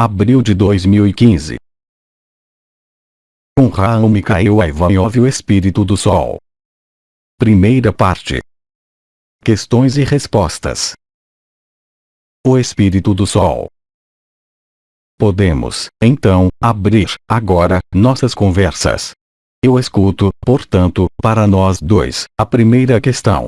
abril de 2015. Com Raul Mikhail Ivanov, o Espírito do Sol. Primeira parte. Questões e respostas. O Espírito do Sol. Podemos, então, abrir, agora, nossas conversas. Eu escuto, portanto, para nós dois, a primeira questão.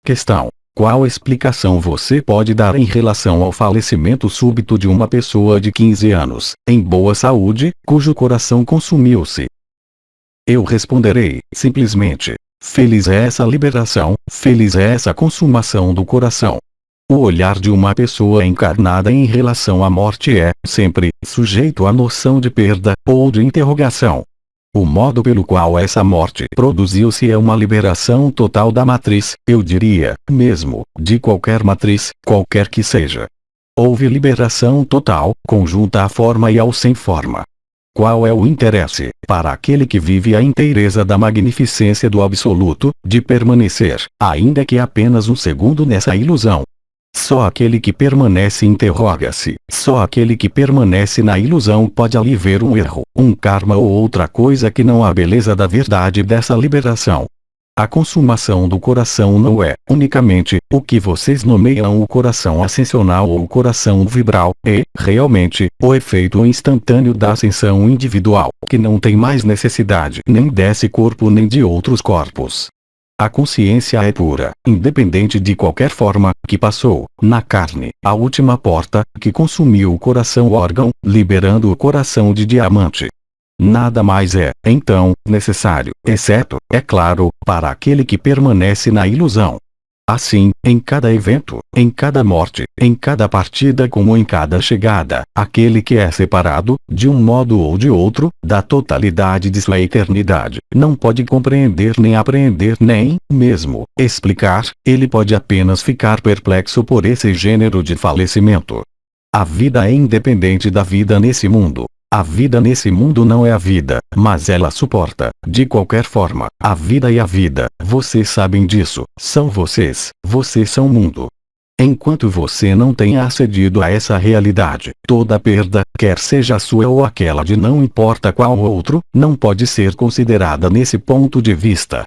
Questão: qual explicação você pode dar em relação ao falecimento súbito de uma pessoa de 15 anos, em boa saúde, cujo coração consumiu-se? Eu responderei, simplesmente: feliz é essa liberação, feliz é essa consumação do coração. O olhar de uma pessoa encarnada em relação à morte é, sempre, sujeito à noção de perda, ou de interrogação. O modo pelo qual essa morte produziu-se é uma liberação total da matriz, eu diria, mesmo, de qualquer matriz, qualquer que seja. Houve liberação total, conjunta à forma e ao sem forma. Qual é o interesse, para aquele que vive a inteireza da magnificência do absoluto, de permanecer, ainda que apenas um segundo nessa ilusão? Só aquele que permanece interroga-se, só aquele que permanece na ilusão pode ali ver um erro, um karma ou outra coisa que não a beleza da verdade dessa liberação. A consumação do coração não é, unicamente, o que vocês nomeiam o coração ascensional ou o coração vibral, é, realmente, o efeito instantâneo da ascensão individual, que não tem mais necessidade nem desse corpo nem de outros corpos. A consciência é pura, independente de qualquer forma, que passou, na carne, a última porta, que consumiu o coração órgão, liberando o coração de diamante. Nada mais é, então, necessário, exceto, é claro, para aquele que permanece na ilusão. Assim, em cada evento, em cada morte, em cada partida como em cada chegada, aquele que é separado, de um modo ou de outro, da totalidade de sua eternidade, não pode compreender nem apreender nem, mesmo, explicar, ele pode apenas ficar perplexo por esse gênero de falecimento. A vida é independente da vida nesse mundo. A vida nesse mundo não é a vida, mas ela suporta, de qualquer forma, a vida e a vida, vocês sabem disso, são vocês são o mundo. Enquanto você não tenha acedido a essa realidade, toda perda, quer seja a sua ou aquela de não importa qual outro, não pode ser considerada nesse ponto de vista.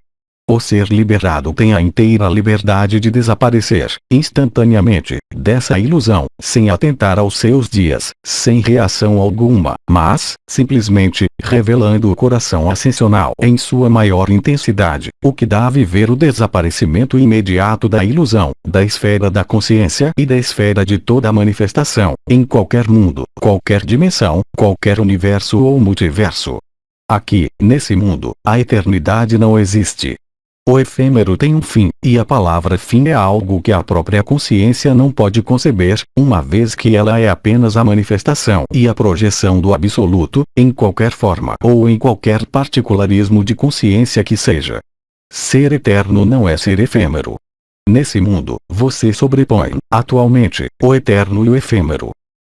O ser liberado tem a inteira liberdade de desaparecer, instantaneamente, dessa ilusão, sem atentar aos seus dias, sem reação alguma, mas, simplesmente, revelando o coração ascensional em sua maior intensidade, o que dá a viver o desaparecimento imediato da ilusão, da esfera da consciência e da esfera de toda a manifestação, em qualquer mundo, qualquer dimensão, qualquer universo ou multiverso. Aqui, nesse mundo, a eternidade não existe. O efêmero tem um fim, e a palavra fim é algo que a própria consciência não pode conceber, uma vez que ela é apenas a manifestação e a projeção do absoluto, em qualquer forma ou em qualquer particularismo de consciência que seja. Ser eterno não é ser efêmero. Nesse mundo, você sobrepõe, atualmente, o eterno e o efêmero.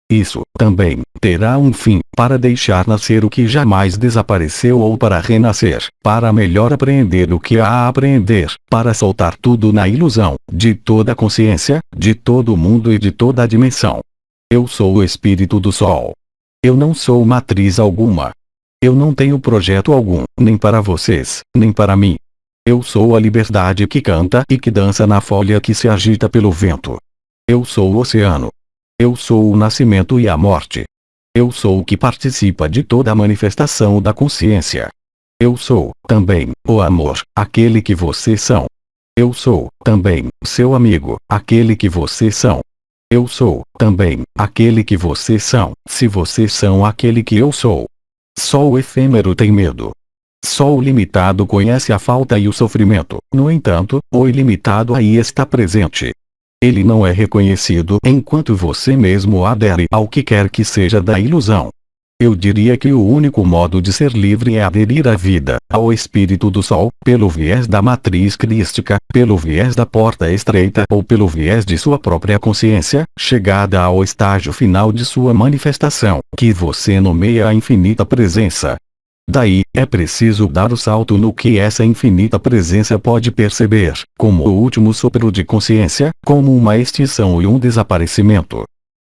Isso, também, terá um fim, para deixar nascer o que jamais desapareceu ou para renascer, para melhor apreender o que há a aprender, para soltar tudo na ilusão, de toda a consciência, de todo o mundo e de toda a dimensão. Eu sou o Espírito do Sol. Eu não sou matriz alguma. Eu não tenho projeto algum, nem para vocês, nem para mim. Eu sou a liberdade que canta e que dança na folha que se agita pelo vento. Eu sou o oceano. Eu sou o nascimento e a morte. Eu sou o que participa de toda a manifestação da consciência. Eu sou, também, o amor, aquele que vocês são. Eu sou, também, seu amigo, aquele que vocês são. Eu sou, também, aquele que vocês são, se vocês são aquele que eu sou. Só o efêmero tem medo. Só o limitado conhece a falta e o sofrimento, no entanto, o ilimitado aí está presente. Ele não é reconhecido enquanto você mesmo adere ao que quer que seja da ilusão. Eu diria que o único modo de ser livre é aderir à vida, ao Espírito do Sol, pelo viés da matriz crística, pelo viés da porta estreita ou pelo viés de sua própria consciência, chegada ao estágio final de sua manifestação, que você nomeia a infinita presença. Daí, é preciso dar o salto no que essa infinita presença pode perceber, como o último sopro de consciência, como uma extinção e um desaparecimento.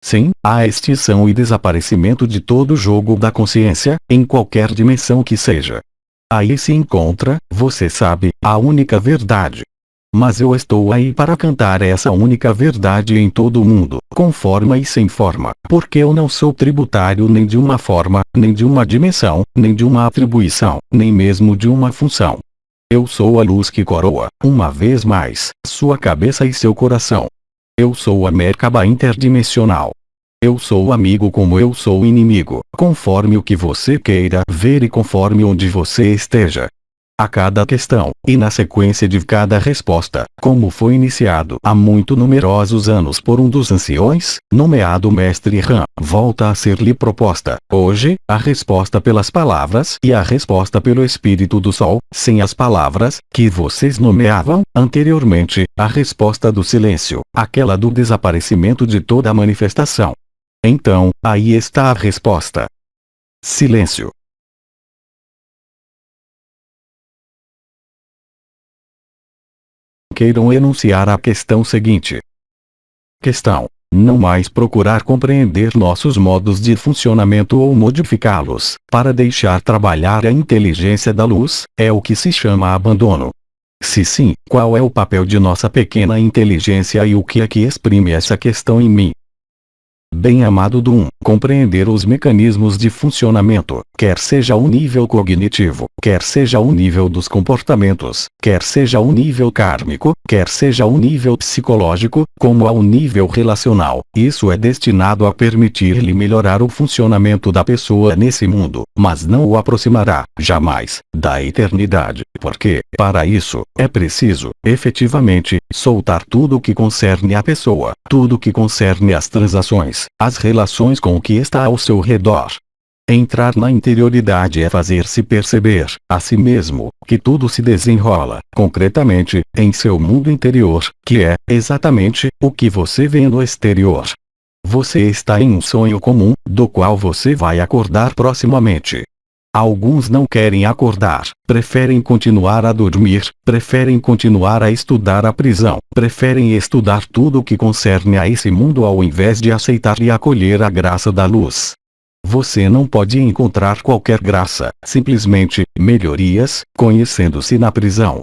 Sim, a extinção e desaparecimento de todo jogo da consciência, em qualquer dimensão que seja. Aí se encontra, você sabe, a única verdade. Mas eu estou aí para cantar essa única verdade em todo o mundo, com forma e sem forma, porque eu não sou tributário nem de uma forma, nem de uma dimensão, nem de uma atribuição, nem mesmo de uma função. Eu sou a luz que coroa, uma vez mais, sua cabeça e seu coração. Eu sou a Merkaba interdimensional. Eu sou amigo como eu sou inimigo, conforme o que você queira ver e conforme onde você esteja. A cada questão, e na sequência de cada resposta, como foi iniciado há muito numerosos anos por um dos anciões, nomeado Mestre Ram, volta a ser-lhe proposta, hoje, a resposta pelas palavras e a resposta pelo Espírito do Sol, sem as palavras, que vocês nomeavam, anteriormente, a resposta do silêncio, aquela do desaparecimento de toda a manifestação. Então, aí está a resposta. Silêncio. Queiram enunciar a questão seguinte. Questão: não mais procurar compreender nossos modos de funcionamento ou modificá-los, para deixar trabalhar a inteligência da luz, é o que se chama abandono. Se sim, qual é o papel de nossa pequena inteligência e o que é que exprime essa questão em mim? Bem-amado do 1, compreender os mecanismos de funcionamento, quer seja o nível cognitivo, quer seja o nível dos comportamentos, quer seja o nível kármico, quer seja o nível psicológico, como ao nível relacional, isso é destinado a permitir-lhe melhorar o funcionamento da pessoa nesse mundo, mas não o aproximará, jamais, da eternidade, porque, para isso, é preciso, efetivamente, soltar tudo o que concerne a pessoa, tudo o que concerne as transações, as relações com o que está ao seu redor. Entrar na interioridade é fazer-se perceber, a si mesmo, que tudo se desenrola, concretamente, em seu mundo interior, que é, exatamente, o que você vê no exterior. Você está em um sonho comum, do qual você vai acordar proximamente. Alguns não querem acordar, preferem continuar a dormir, preferem continuar a estudar a prisão, preferem estudar tudo o que concerne a esse mundo ao invés de aceitar e acolher a graça da luz. Você não pode encontrar qualquer graça, simplesmente, melhorias, conhecendo-se na prisão.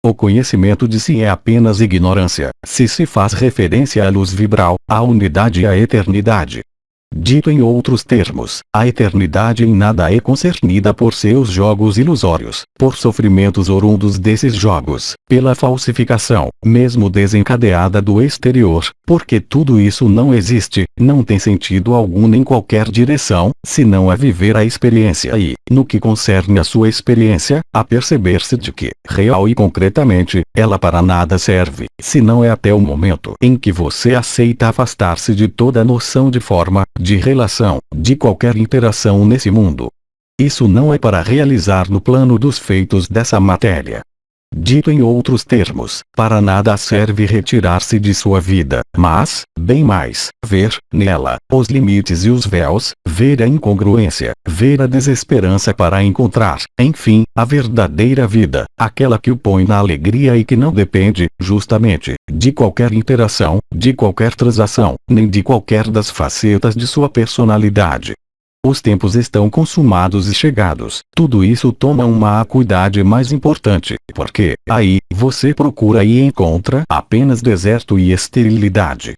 O conhecimento de si é apenas ignorância, se faz referência à luz vibral, à unidade e à eternidade. Dito em outros termos, a eternidade em nada é concernida por seus jogos ilusórios, por sofrimentos orundos desses jogos, pela falsificação, mesmo desencadeada do exterior, porque tudo isso não existe, não tem sentido algum em qualquer direção, senão a viver a experiência e, no que concerne a sua experiência, a perceber-se de que, real e concretamente, ela para nada serve, senão é até o momento em que você aceita afastar-se de toda noção de forma, de relação, de qualquer interação nesse mundo. Isso não é para realizar no plano dos feitos dessa matéria. Dito em outros termos, para nada serve retirar-se de sua vida, mas, bem mais, ver, nela, os limites e os véus, ver a incongruência, ver a desesperança para encontrar, enfim, a verdadeira vida, aquela que o põe na alegria e que não depende, justamente, de qualquer interação, de qualquer transação, nem de qualquer das facetas de sua personalidade. Os tempos estão consumados e chegados. Tudo isso toma uma acuidade mais importante, porque, aí, você procura e encontra apenas deserto e esterilidade.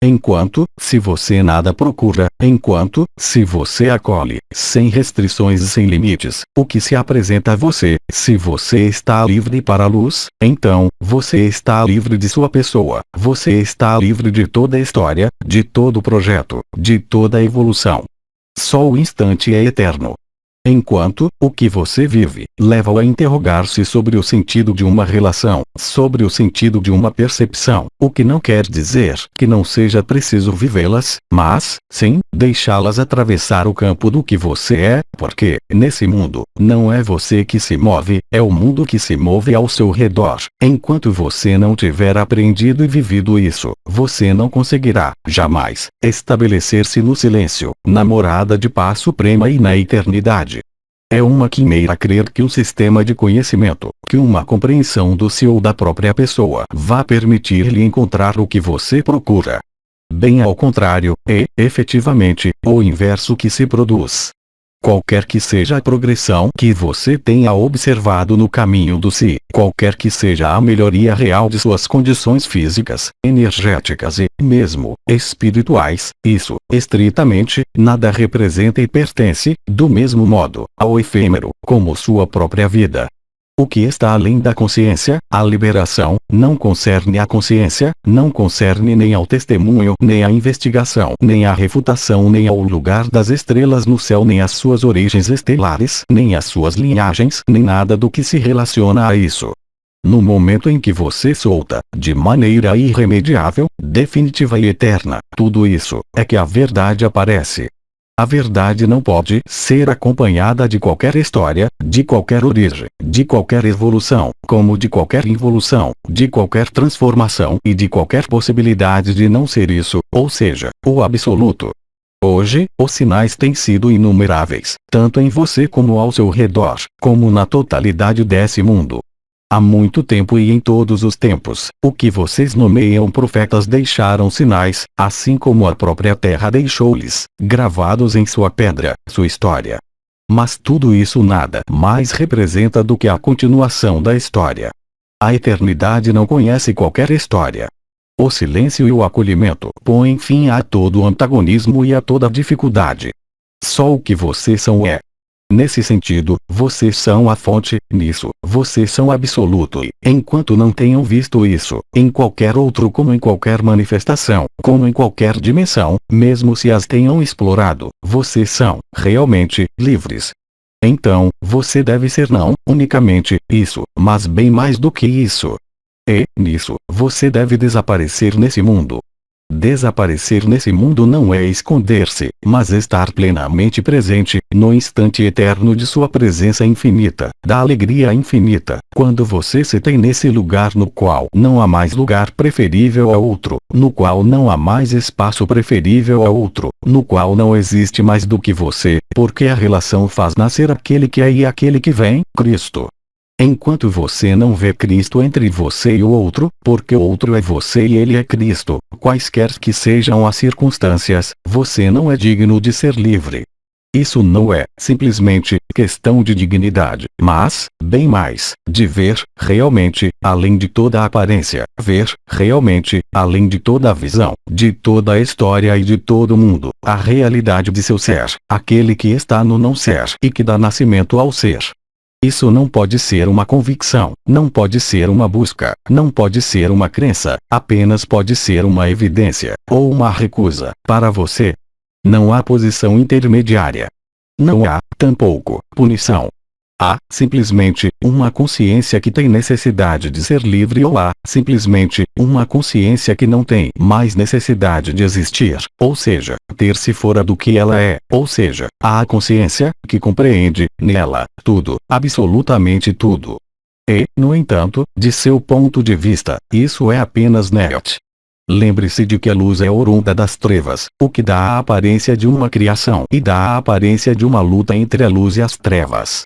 Enquanto, se você nada procura, enquanto, se você acolhe, sem restrições e sem limites, o que se apresenta a você, se você está livre para a luz, então, você está livre de sua pessoa, você está livre de toda a história, de todo o projeto, de toda a evolução. Só o instante é eterno. Enquanto, o que você vive, leva-o a interrogar-se sobre o sentido de uma relação, sobre o sentido de uma percepção, o que não quer dizer que não seja preciso vivê-las, mas, sim, deixá-las atravessar o campo do que você é, porque, nesse mundo, não é você que se move, é o mundo que se move ao seu redor. Enquanto você não tiver aprendido e vivido isso, você não conseguirá, jamais, estabelecer-se no silêncio, na morada de paz suprema e na eternidade. É uma quimera crer que um sistema de conhecimento, que uma compreensão do si ou da própria pessoa, vá permitir-lhe encontrar o que você procura. Bem ao contrário, é, efetivamente, o inverso que se produz. Qualquer que seja a progressão que você tenha observado no caminho do si, qualquer que seja a melhoria real de suas condições físicas, energéticas e, mesmo, espirituais, isso, estritamente, nada representa e pertence, do mesmo modo, ao efêmero, como sua própria vida. O que está além da consciência, a liberação, não concerne a consciência, não concerne nem ao testemunho, nem à investigação, nem à refutação, nem ao lugar das estrelas no céu, nem às suas origens estelares, nem às suas linhagens, nem nada do que se relaciona a isso. No momento em que você solta, de maneira irremediável, definitiva e eterna, tudo isso, é que a verdade aparece. A verdade não pode ser acompanhada de qualquer história, de qualquer origem, de qualquer evolução, como de qualquer involução, de qualquer transformação e de qualquer possibilidade de não ser isso, ou seja, o absoluto. Hoje, os sinais têm sido inumeráveis, tanto em você como ao seu redor, como na totalidade desse mundo. Há muito tempo e em todos os tempos, o que vocês nomeiam profetas deixaram sinais, assim como a própria terra deixou-lhes, gravados em sua pedra, sua história. Mas tudo isso nada mais representa do que a continuação da história. A eternidade não conhece qualquer história. O silêncio e o acolhimento põem fim a todo o antagonismo e a toda dificuldade. Só o que vocês são é. Nesse sentido, vocês são a fonte, nisso, vocês são absoluto e, enquanto não tenham visto isso, em qualquer outro como em qualquer manifestação, como em qualquer dimensão, mesmo se as tenham explorado, vocês são, realmente, livres. Então, você deve ser não, unicamente, isso, mas bem mais do que isso. E, nisso, você deve desaparecer nesse mundo. Desaparecer nesse mundo não é esconder-se, mas estar plenamente presente, no instante eterno de sua presença infinita, da alegria infinita, quando você se tem nesse lugar no qual não há mais lugar preferível a outro, no qual não há mais espaço preferível a outro, no qual não existe mais do que você, porque a relação faz nascer aquele que é e aquele que vem, Cristo. Enquanto você não vê Cristo entre você e o outro, porque o outro é você e ele é Cristo, quaisquer que sejam as circunstâncias, você não é digno de ser livre. Isso não é, simplesmente, questão de dignidade, mas, bem mais, de ver, realmente, além de toda a aparência, ver, realmente, além de toda a visão, de toda a história e de todo o mundo, a realidade de seu ser, aquele que está no não ser e que dá nascimento ao ser. Isso não pode ser uma convicção, não pode ser uma busca, não pode ser uma crença, apenas pode ser uma evidência, ou uma recusa, para você. Não há posição intermediária. Não há, tampouco, punição. Há, simplesmente, uma consciência que tem necessidade de ser livre ou há, simplesmente, uma consciência que não tem mais necessidade de existir, ou seja, ter-se fora do que ela é, ou seja, há a consciência, que compreende, nela, tudo, absolutamente tudo. E, no entanto, de seu ponto de vista, isso é apenas net. Lembre-se de que a luz é oriunda das trevas, o que dá a aparência de uma criação e dá a aparência de uma luta entre a luz e as trevas.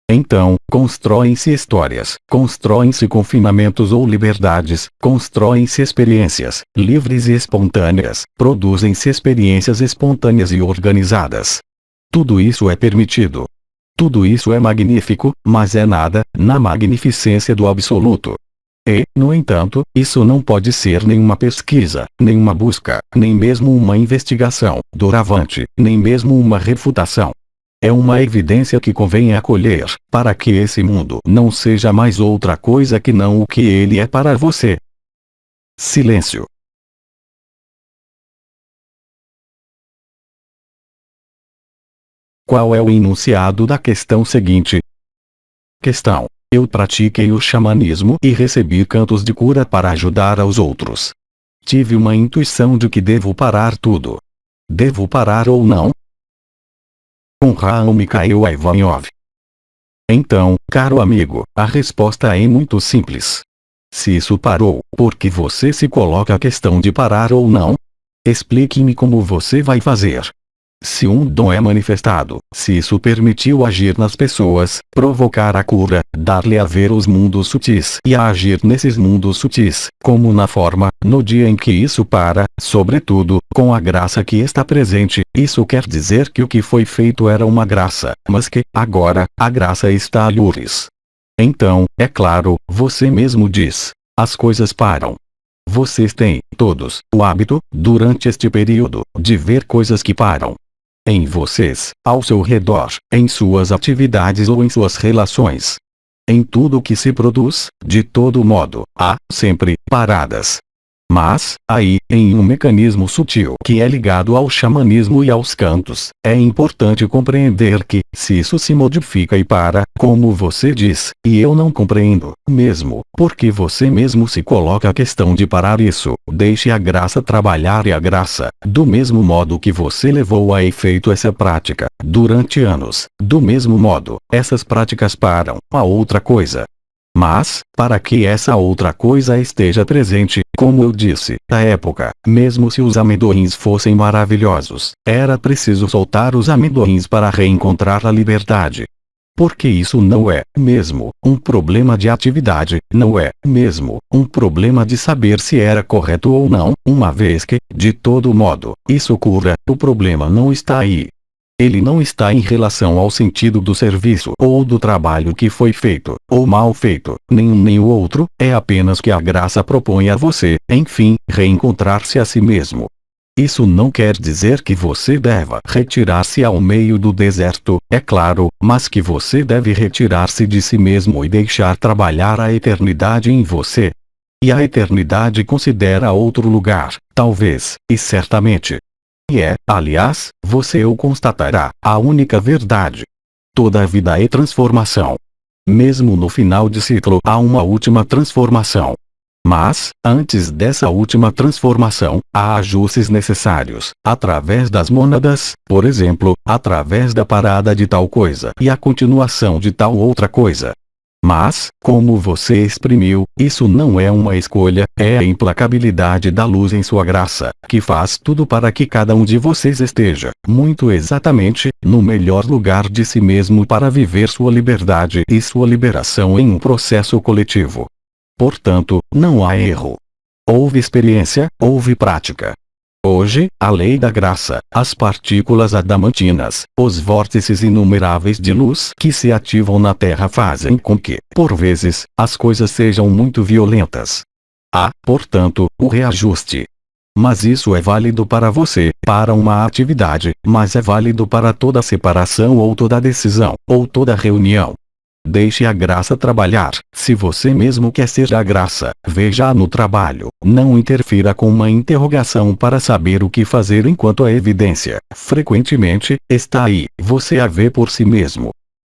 Então, constroem-se histórias, constroem-se confinamentos ou liberdades, constroem-se experiências, livres e espontâneas, produzem-se experiências espontâneas e organizadas. Tudo isso é permitido. Tudo isso é magnífico, mas é nada, na magnificência do absoluto. E, no entanto, isso não pode ser nenhuma pesquisa, nenhuma busca, nem mesmo uma investigação, doravante, nem mesmo uma refutação. É uma evidência que convém acolher, para que esse mundo não seja mais outra coisa que não o que ele é para você. Silêncio. Qual é o enunciado da questão seguinte? Questão: eu pratiquei o xamanismo e recebi cantos de cura para ajudar aos outros. Tive uma intuição de que devo parar tudo. Devo parar ou não? Com Raul Mikhail Ivanov. Então, caro amigo, a resposta é muito simples. Se isso parou, por que você se coloca a questão de parar ou não? Explique-me como você vai fazer. se um dom é manifestado, se isso permitiu agir nas pessoas, provocar a cura, dar-lhe a ver os mundos sutis e a agir nesses mundos sutis, como na forma, no dia em que isso para, sobretudo, com a graça que está presente, isso quer dizer que o que foi feito era uma graça, mas que, agora, a graça está a lures. Então, é claro, você mesmo diz, as coisas param. Vocês têm, todos, o hábito, durante este período, de ver coisas que param. Em vocês, ao seu redor, em suas atividades ou em suas relações. Em tudo que se produz, de todo modo, há, sempre, paradas. Mas, aí, em um mecanismo sutil que é ligado ao xamanismo e aos cantos, é importante compreender que, se isso se modifica e para, como você diz, e eu não compreendo, mesmo, porque você mesmo se coloca a questão de parar isso, deixe a graça trabalhar e a graça, do mesmo modo que você levou a efeito essa prática, durante anos, do mesmo modo, essas práticas param, a outra coisa. Mas, para que essa outra coisa esteja presente, como eu disse, na época, mesmo se os amendoins fossem maravilhosos, era preciso soltar os amendoins para reencontrar a liberdade. Porque isso não é, mesmo, um problema de atividade, não é, mesmo, um problema de saber se era correto ou não, uma vez que, de todo modo, isso cura, o problema não está aí. Ele não está em relação ao sentido do serviço ou do trabalho que foi feito, ou mal feito, nenhum nem o outro, é apenas que a graça propõe a você, enfim, reencontrar-se a si mesmo. Isso não quer dizer que você deva retirar-se ao meio do deserto, é claro, mas que você deve retirar-se de si mesmo e deixar trabalhar a eternidade em você. E a eternidade considera outro lugar, talvez, e certamente. E é, aliás, você o constatará, a única verdade. Toda a vida é transformação. Mesmo no final de ciclo há uma última transformação. Mas, antes dessa última transformação, há ajustes necessários, através das mônadas, por exemplo, através da parada de tal coisa e a continuação de tal outra coisa. Mas, como você exprimiu, isso não é uma escolha, é a implacabilidade da luz em sua graça, que faz tudo para que cada um de vocês esteja, muito exatamente, no melhor lugar de si mesmo para viver sua liberdade e sua liberação em um processo coletivo. Portanto, não há erro. Houve experiência, houve prática. Hoje, a lei da graça, as partículas adamantinas, os vórtices inumeráveis de luz que se ativam na Terra fazem com que, por vezes, as coisas sejam muito violentas. Há, portanto, o reajuste. Mas isso é válido para você, para uma atividade, mas é válido para toda separação ou toda decisão, ou toda reunião. Deixe a graça trabalhar, se você mesmo quer ser a graça, veja-a no trabalho, não interfira com uma interrogação para saber o que fazer enquanto a evidência, frequentemente, está aí, você a vê por si mesmo.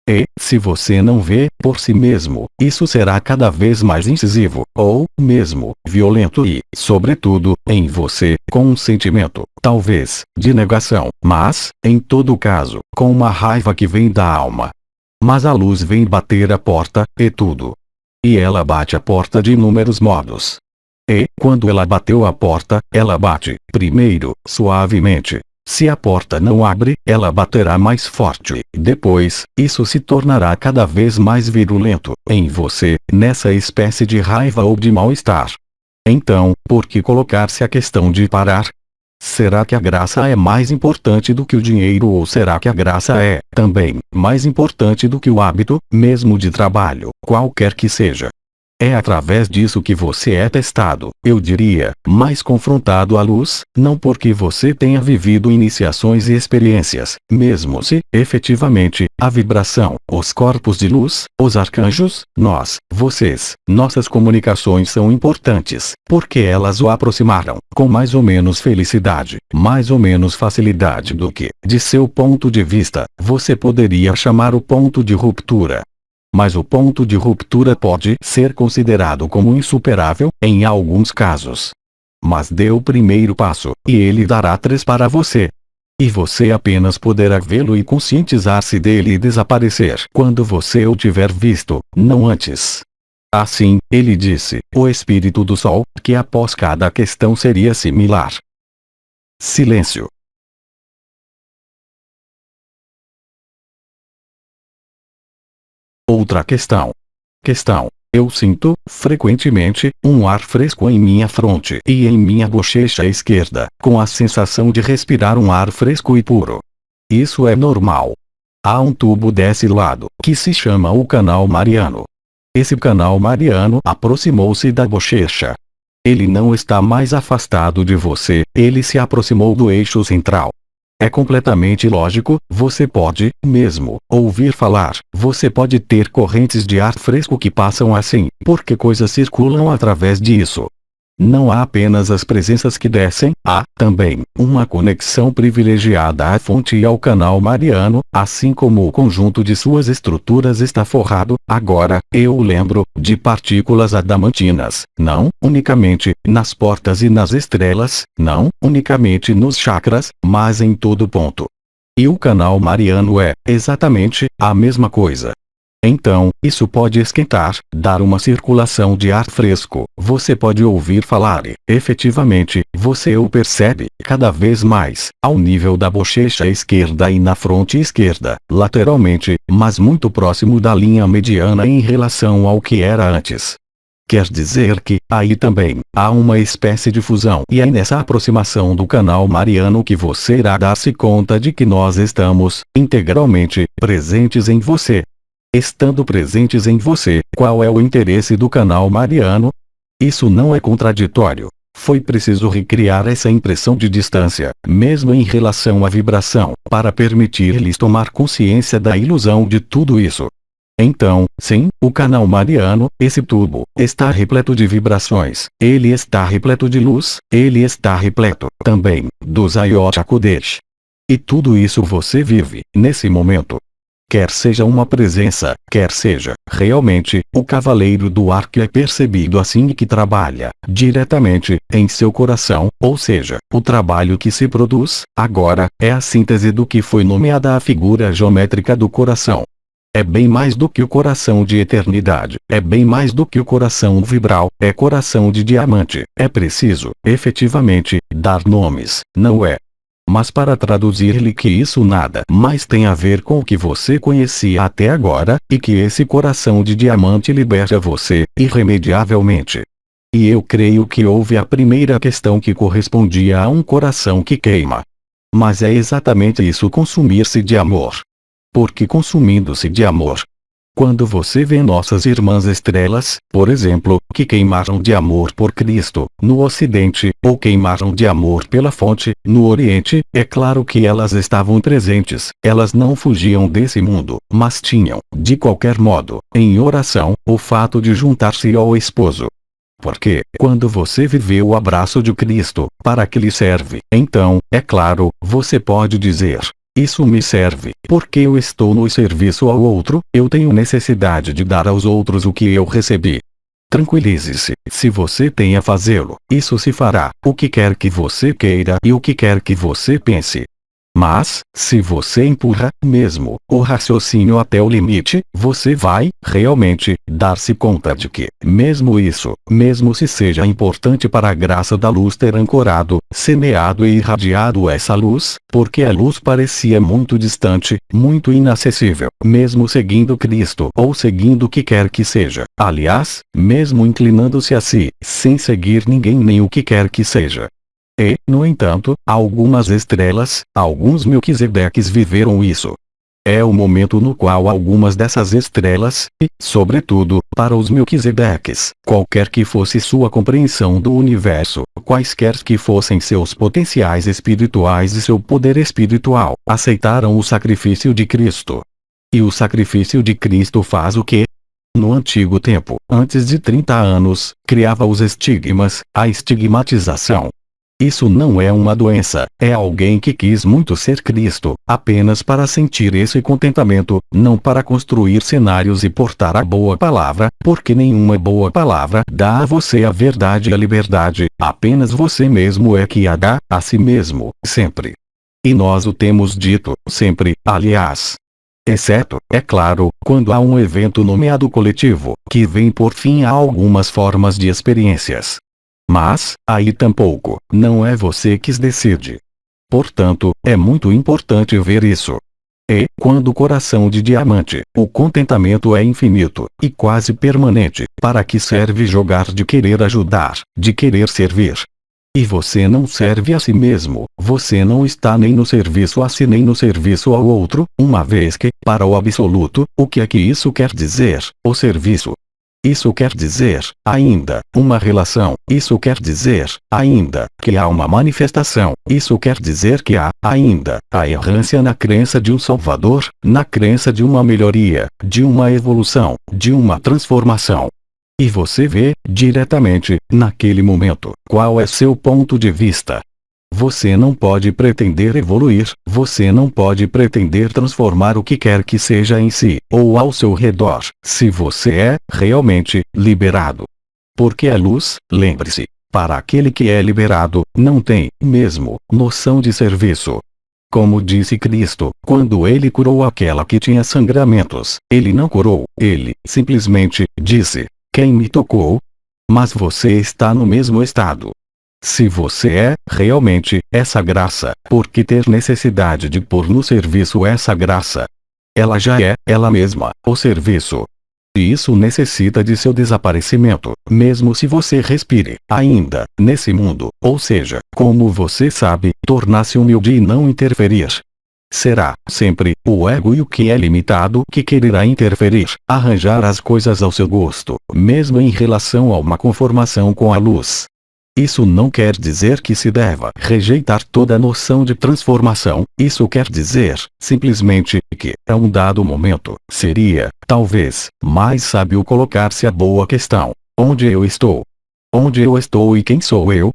E, se você não vê, por si mesmo, isso será cada vez mais incisivo, ou, mesmo, violento e, sobretudo, em você, com um sentimento, talvez, de negação, mas, em todo caso, com uma raiva que vem da alma. Mas a luz vem bater a porta, e tudo. E ela bate a porta de inúmeros modos. E, quando ela bateu a porta, ela bate, primeiro, suavemente. Se a porta não abre, ela baterá mais forte. Depois, isso se tornará cada vez mais virulento, em você, nessa espécie de raiva ou de mal-estar. Então, por que colocar-se a questão de parar? Será que a graça é mais importante do que o dinheiro ou será que a graça é, também, mais importante do que o hábito, mesmo de trabalho, qualquer que seja? É através disso que você é testado, eu diria, mais confrontado à luz, não porque você tenha vivido iniciações e experiências, mesmo se, efetivamente, a vibração, os corpos de luz, os arcanjos, nós, vocês, nossas comunicações são importantes, porque elas o aproximaram, com mais ou menos felicidade, mais ou menos facilidade do que, de seu ponto de vista, você poderia chamar o ponto de ruptura. Mas o ponto de ruptura pode ser considerado como insuperável, em alguns casos. Mas dê o primeiro passo, e ele dará 3 para você. E você apenas poderá vê-lo e conscientizar-se dele e desaparecer quando você o tiver visto, não antes. Assim, ele disse, o espírito do sol, que após cada questão seria similar. Silêncio. Outra questão. Questão. Eu sinto, frequentemente, um ar fresco em minha fronte e em minha bochecha esquerda, com a sensação de respirar um ar fresco e puro. Isso é normal. Há um tubo desse lado, que se chama o canal mariano. Esse canal mariano aproximou-se da bochecha. Ele não está mais afastado de você, ele se aproximou do eixo central. É completamente lógico, você pode, mesmo, ouvir falar, você pode ter correntes de ar fresco que passam assim, porque coisas circulam através disso. Não há apenas as presenças que descem, há, também, uma conexão privilegiada à fonte e ao canal mariano, assim como o conjunto de suas estruturas está forrado, agora, eu lembro, de partículas adamantinas, não unicamente nas portas e nas estrelas, não unicamente nos chakras, mas em todo ponto. E o canal mariano é, exatamente, a mesma coisa. Então, isso pode esquentar, dar uma circulação de ar fresco, você pode ouvir falar e, efetivamente, você o percebe, cada vez mais, ao nível da bochecha esquerda e na fronte esquerda, lateralmente, mas muito próximo da linha mediana em relação ao que era antes. Quer dizer que, aí também, há uma espécie de fusão e é nessa aproximação do canal mariano que você irá dar-se conta de que nós estamos, integralmente, presentes em você. Estando presentes em você, qual é o interesse do canal mariano? Isso não é contraditório. Foi preciso recriar essa impressão de distância, mesmo em relação à vibração, para permitir-lhes tomar consciência da ilusão de tudo isso. Então, sim, o canal mariano, esse tubo, está repleto de vibrações, ele está repleto de luz, ele está repleto, também, do Zayot HaKodesh. E tudo isso você vive, nesse momento. Quer seja uma presença, quer seja, realmente, o cavaleiro do ar que é percebido assim e que trabalha, diretamente, em seu coração, ou seja, o trabalho que se produz, agora, é a síntese do que foi nomeada a figura geométrica do coração. É bem mais do que o coração de eternidade, é bem mais do que o coração vibral, é coração de diamante, é preciso, efetivamente, dar nomes, não é? Mas para traduzir-lhe que isso nada mais tem a ver com o que você conhecia até agora, e que esse coração de diamante liberta você, irremediavelmente. E eu creio que houve a primeira questão que correspondia a um coração que queima. Mas é exatamente isso, consumir-se de amor. Porque consumindo-se de amor. Quando você vê nossas irmãs estrelas, por exemplo, que queimaram de amor por Cristo, no Ocidente, ou queimaram de amor pela fonte, no Oriente, é claro que elas estavam presentes, elas não fugiam desse mundo, mas tinham, de qualquer modo, em oração, o fato de juntar-se ao esposo. Porque, quando você viveu o abraço de Cristo, para que lhe serve, então, é claro, você pode dizer: isso me serve, porque eu estou no serviço ao outro, eu tenho necessidade de dar aos outros o que eu recebi. Tranquilize-se, se você tem a fazê-lo, isso se fará, o que quer que você queira e o que quer que você pense. Mas, se você empurra, mesmo, o raciocínio até o limite, você vai, realmente, dar-se conta de que, mesmo isso, mesmo se seja importante para a graça da luz ter ancorado, semeado e irradiado essa luz, porque a luz parecia muito distante, muito inacessível, mesmo seguindo Cristo ou seguindo o que quer que seja, aliás, mesmo inclinando-se a si, sem seguir ninguém nem o que quer que seja. E, no entanto, algumas estrelas, alguns Melquisedeques viveram isso. É o momento no qual algumas dessas estrelas, e, sobretudo, para os Melquisedeques, qualquer que fosse sua compreensão do universo, quaisquer que fossem seus potenciais espirituais e seu poder espiritual, aceitaram o sacrifício de Cristo. E o sacrifício de Cristo faz o quê? No antigo tempo, antes de 30 anos, criava os estigmas, a estigmatização. Isso não é uma doença, é alguém que quis muito ser Cristo, apenas para sentir esse contentamento, não para construir cenários e portar a boa palavra, porque nenhuma boa palavra dá a você a verdade e a liberdade, apenas você mesmo é que a dá, a si mesmo, sempre. E nós o temos dito, sempre, aliás. Exceto, é claro, quando há um evento nomeado coletivo, que vem por fim a algumas formas de experiências. Mas, aí tampouco, não é você que decide. Portanto, é muito importante ver isso. E, quando o coração de diamante, o contentamento é infinito, e quase permanente, para que serve jogar de querer ajudar, de querer servir. E você não serve a si mesmo, você não está nem no serviço a si nem no serviço ao outro, uma vez que, para o absoluto, o que é que isso quer dizer? O serviço. Isso quer dizer, ainda, uma relação, isso quer dizer, ainda, que há uma manifestação, isso quer dizer que há, ainda, a errância na crença de um Salvador, na crença de uma melhoria, de uma evolução, de uma transformação. E você vê, diretamente, naquele momento, qual é seu ponto de vista. Você não pode pretender evoluir, você não pode pretender transformar o que quer que seja em si, ou ao seu redor, se você é, realmente, liberado. Porque a luz, lembre-se, para aquele que é liberado, não tem, mesmo, noção de serviço. Como disse Cristo, quando ele curou aquela que tinha sangramentos, ele não curou, ele, simplesmente, disse, quem me tocou? Mas você está no mesmo estado. Se você é, realmente, essa graça, por que ter necessidade de pôr no serviço essa graça? Ela já é, ela mesma, o serviço. E isso necessita de seu desaparecimento, mesmo se você respire, ainda, nesse mundo, ou seja, como você sabe, tornar-se humilde e não interferir. Será, sempre, o ego e o que é limitado que quererá interferir, arranjar as coisas ao seu gosto, mesmo em relação a uma conformação com a luz. Isso não quer dizer que se deva rejeitar toda a noção de transformação, isso quer dizer, simplesmente, que, a um dado momento, seria, talvez, mais sábio colocar-se a boa questão: onde eu estou? Onde eu estou e quem sou eu?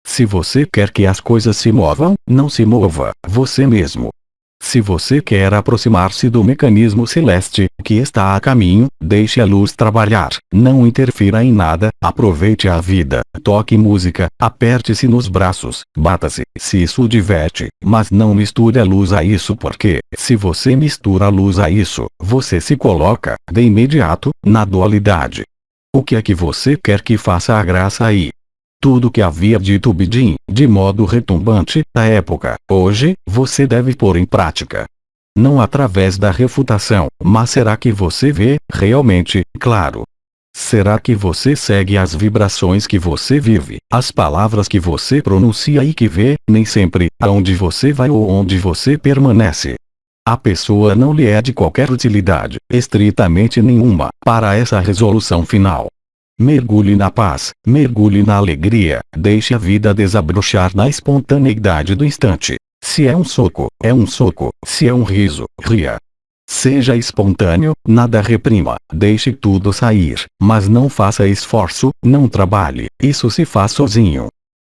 Se você quer que as coisas se movam, não se mova, você mesmo. Se você quer aproximar-se do mecanismo celeste, que está a caminho, deixe a luz trabalhar, não interfira em nada, aproveite a vida, toque música, aperte-se nos braços, bata-se, se isso o diverte, mas não misture a luz a isso porque, se você mistura a luz a isso, você se coloca, de imediato, na dualidade. O que é que você quer que faça a graça aí? Tudo que havia dito Bidin, de modo retumbante, à época, hoje, você deve pôr em prática. Não através da refutação, mas será que você vê, realmente, claro? Será que você segue as vibrações que você vive, as palavras que você pronuncia e que vê, nem sempre, aonde você vai ou onde você permanece? A pessoa não lhe é de qualquer utilidade, estritamente nenhuma, para essa resolução final. Mergulhe na paz, mergulhe na alegria, deixe a vida desabrochar na espontaneidade do instante. Se é um soco, é um soco, se é um riso, ria. Seja espontâneo, nada reprima, deixe tudo sair, mas não faça esforço, não trabalhe, isso se faz sozinho.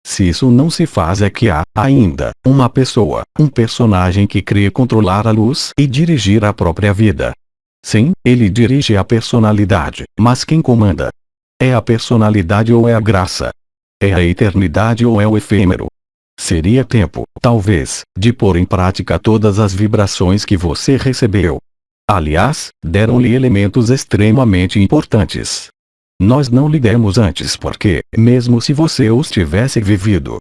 Se isso não se faz é que há, ainda, uma pessoa, um personagem que crê controlar a luz e dirigir a própria vida. Sim, ele dirige a personalidade, mas quem comanda? É a personalidade ou é a graça? É a eternidade ou é o efêmero? Seria tempo, talvez, de pôr em prática todas as vibrações que você recebeu. Aliás, deram-lhe elementos extremamente importantes. Nós não lhe demos antes porque, mesmo se você os tivesse vivido,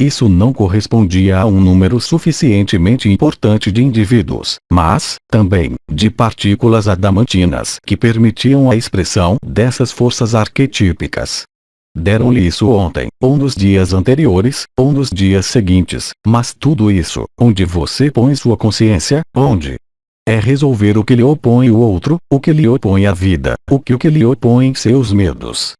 isso não correspondia a um número suficientemente importante de indivíduos, mas, também, de partículas adamantinas que permitiam a expressão dessas forças arquetípicas. Deram-lhe isso ontem, ou nos dias anteriores, ou nos dias seguintes, mas tudo isso, onde você põe sua consciência, onde? É resolver o que lhe opõe o outro, o que lhe opõe a vida, o que lhe opõe seus medos.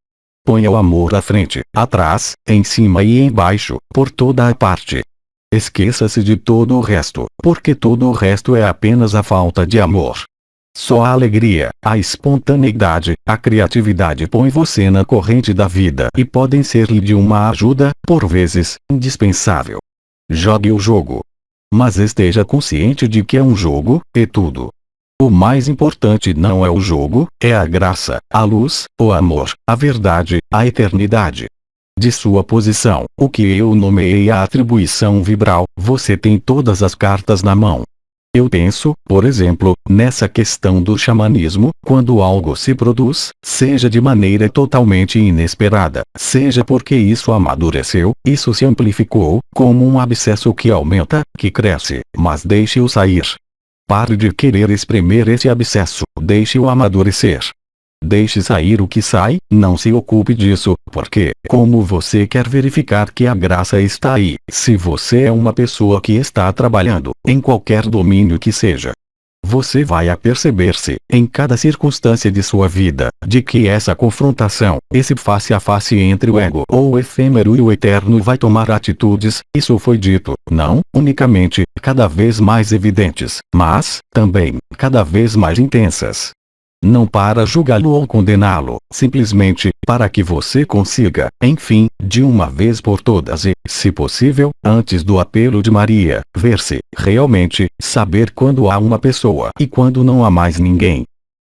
Ponha o amor à frente, atrás, em cima e embaixo, por toda a parte. Esqueça-se de todo o resto, porque todo o resto é apenas a falta de amor. Só a alegria, a espontaneidade, a criatividade põe você na corrente da vida e podem ser-lhe de uma ajuda, por vezes, indispensável. Jogue o jogo. Mas esteja consciente de que é um jogo, e tudo. O mais importante não é o jogo, é a graça, a luz, o amor, a verdade, a eternidade. De sua posição, o que eu nomeei a atribuição vibral, você tem todas as cartas na mão. Eu penso, por exemplo, nessa questão do xamanismo, quando algo se produz, seja de maneira totalmente inesperada, seja porque isso amadureceu, isso se amplificou, como um abscesso que aumenta, que cresce, mas deixe-o sair. Pare de querer espremer esse abscesso, deixe-o amadurecer. Deixe sair o que sai, não se ocupe disso, porque, como você quer verificar que a graça está aí, se você é uma pessoa que está trabalhando, em qualquer domínio que seja, você vai aperceber-se, em cada circunstância de sua vida, de que essa confrontação, esse face a face entre o ego ou o efêmero e o eterno vai tomar atitudes, isso foi dito, não unicamente, cada vez mais evidentes, mas, também, cada vez mais intensas. Não para julgá-lo ou condená-lo, simplesmente, para que você consiga, enfim, de uma vez por todas e, se possível, antes do apelo de Maria, ver-se, realmente, saber quando há uma pessoa e quando não há mais ninguém.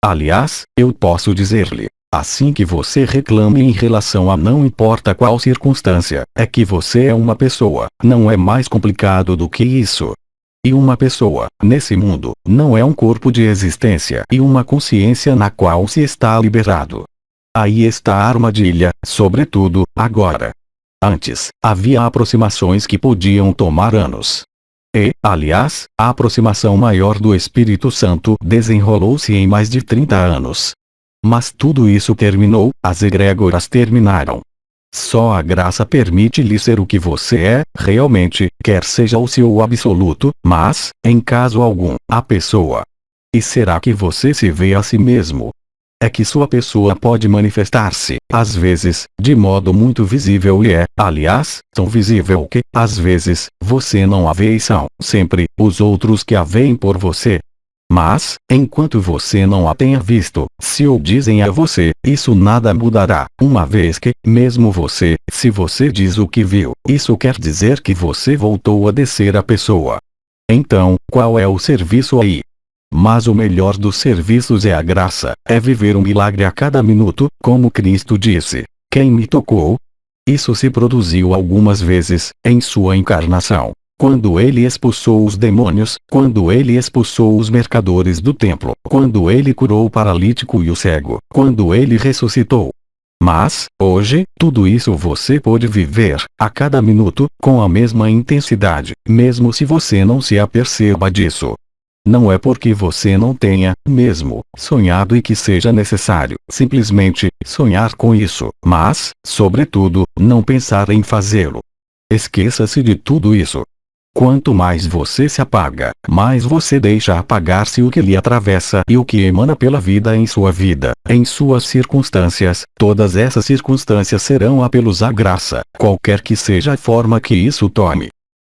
Aliás, eu posso dizer-lhe, assim que você reclame em relação a não importa qual circunstância, é que você é uma pessoa, não é mais complicado do que isso. E uma pessoa, nesse mundo, não é um corpo de existência e uma consciência na qual se está liberado. Aí está a armadilha, sobretudo, agora. Antes, havia aproximações que podiam tomar anos. E, aliás, a aproximação maior do Espírito Santo desenrolou-se em mais de 30 anos. Mas tudo isso terminou, as egrégoras terminaram. Só a graça permite-lhe ser o que você é, realmente, quer seja o seu absoluto, mas, em caso algum, a pessoa. E será que você se vê a si mesmo? É que sua pessoa pode manifestar-se, às vezes, de modo muito visível e é, aliás, tão visível que, às vezes, você não a vê e são, sempre, os outros que a veem por você. Mas, enquanto você não a tenha visto, se o dizem a você, isso nada mudará, uma vez que, mesmo você, se você diz o que viu, isso quer dizer que você voltou a descer a pessoa. Então, qual é o serviço aí? Mas o melhor dos serviços é a graça, é viver um milagre a cada minuto, como Cristo disse: quem me tocou? Isso se produziu algumas vezes, em sua encarnação. Quando ele expulsou os demônios, quando ele expulsou os mercadores do templo, quando ele curou o paralítico e o cego, quando ele ressuscitou. Mas, hoje, tudo isso você pode viver, a cada minuto, com a mesma intensidade, mesmo se você não se aperceba disso. Não é porque você não tenha, mesmo, sonhado e que seja necessário, simplesmente, sonhar com isso, mas, sobretudo, não pensar em fazê-lo. Esqueça-se de tudo isso. Quanto mais você se apaga, mais você deixa apagar-se o que lhe atravessa e o que emana pela vida em sua vida, em suas circunstâncias. Todas essas circunstâncias serão apelos à graça, qualquer que seja a forma que isso tome.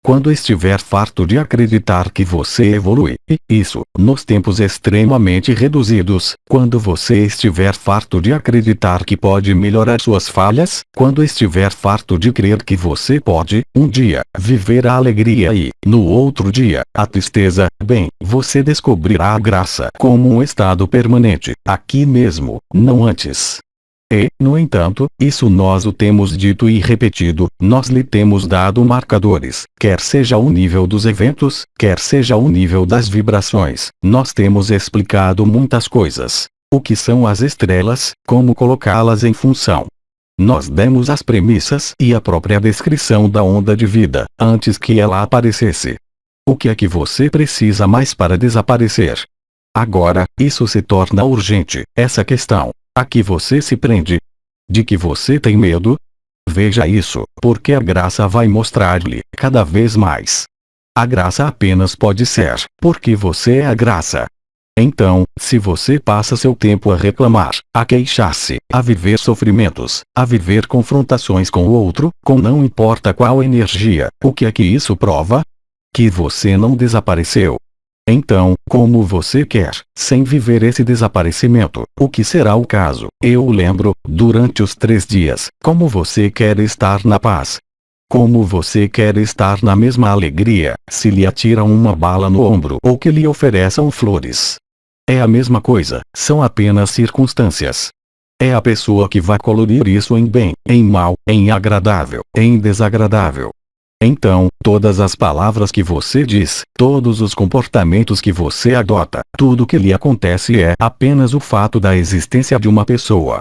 Quando estiver farto de acreditar que você evolui, e isso, nos tempos extremamente reduzidos, quando você estiver farto de acreditar que pode melhorar suas falhas, quando estiver farto de crer que você pode, um dia, viver a alegria e, no outro dia, a tristeza, bem, você descobrirá a graça como um estado permanente, aqui mesmo, não antes. E, no entanto, isso nós o temos dito e repetido, nós lhe temos dado marcadores, quer seja o nível dos eventos, quer seja o nível das vibrações, nós temos explicado muitas coisas. O que são as estrelas, como colocá-las em função. Nós demos as premissas e a própria descrição da onda de vida, antes que ela aparecesse. O que é que você precisa mais para desaparecer? Agora, isso se torna urgente, essa questão. A que você se prende? De que você tem medo? Veja isso, porque a graça vai mostrar-lhe, cada vez mais. A graça apenas pode ser, porque você é a graça. Então, se você passa seu tempo a reclamar, a queixar-se, a viver sofrimentos, a viver confrontações com o outro, com não importa qual energia, o que é que isso prova? Que você não desapareceu. Então, como você quer, sem viver esse desaparecimento, o que será o caso? Eu lembro, durante os 3 dias, como você quer estar na paz. Como você quer estar na mesma alegria, se lhe atiram uma bala no ombro ou que lhe ofereçam flores. É a mesma coisa, são apenas circunstâncias. É a pessoa que vai colorir isso em bem, em mal, em agradável, em desagradável. Então, todas as palavras que você diz, todos os comportamentos que você adota, tudo que lhe acontece é apenas o fato da existência de uma pessoa.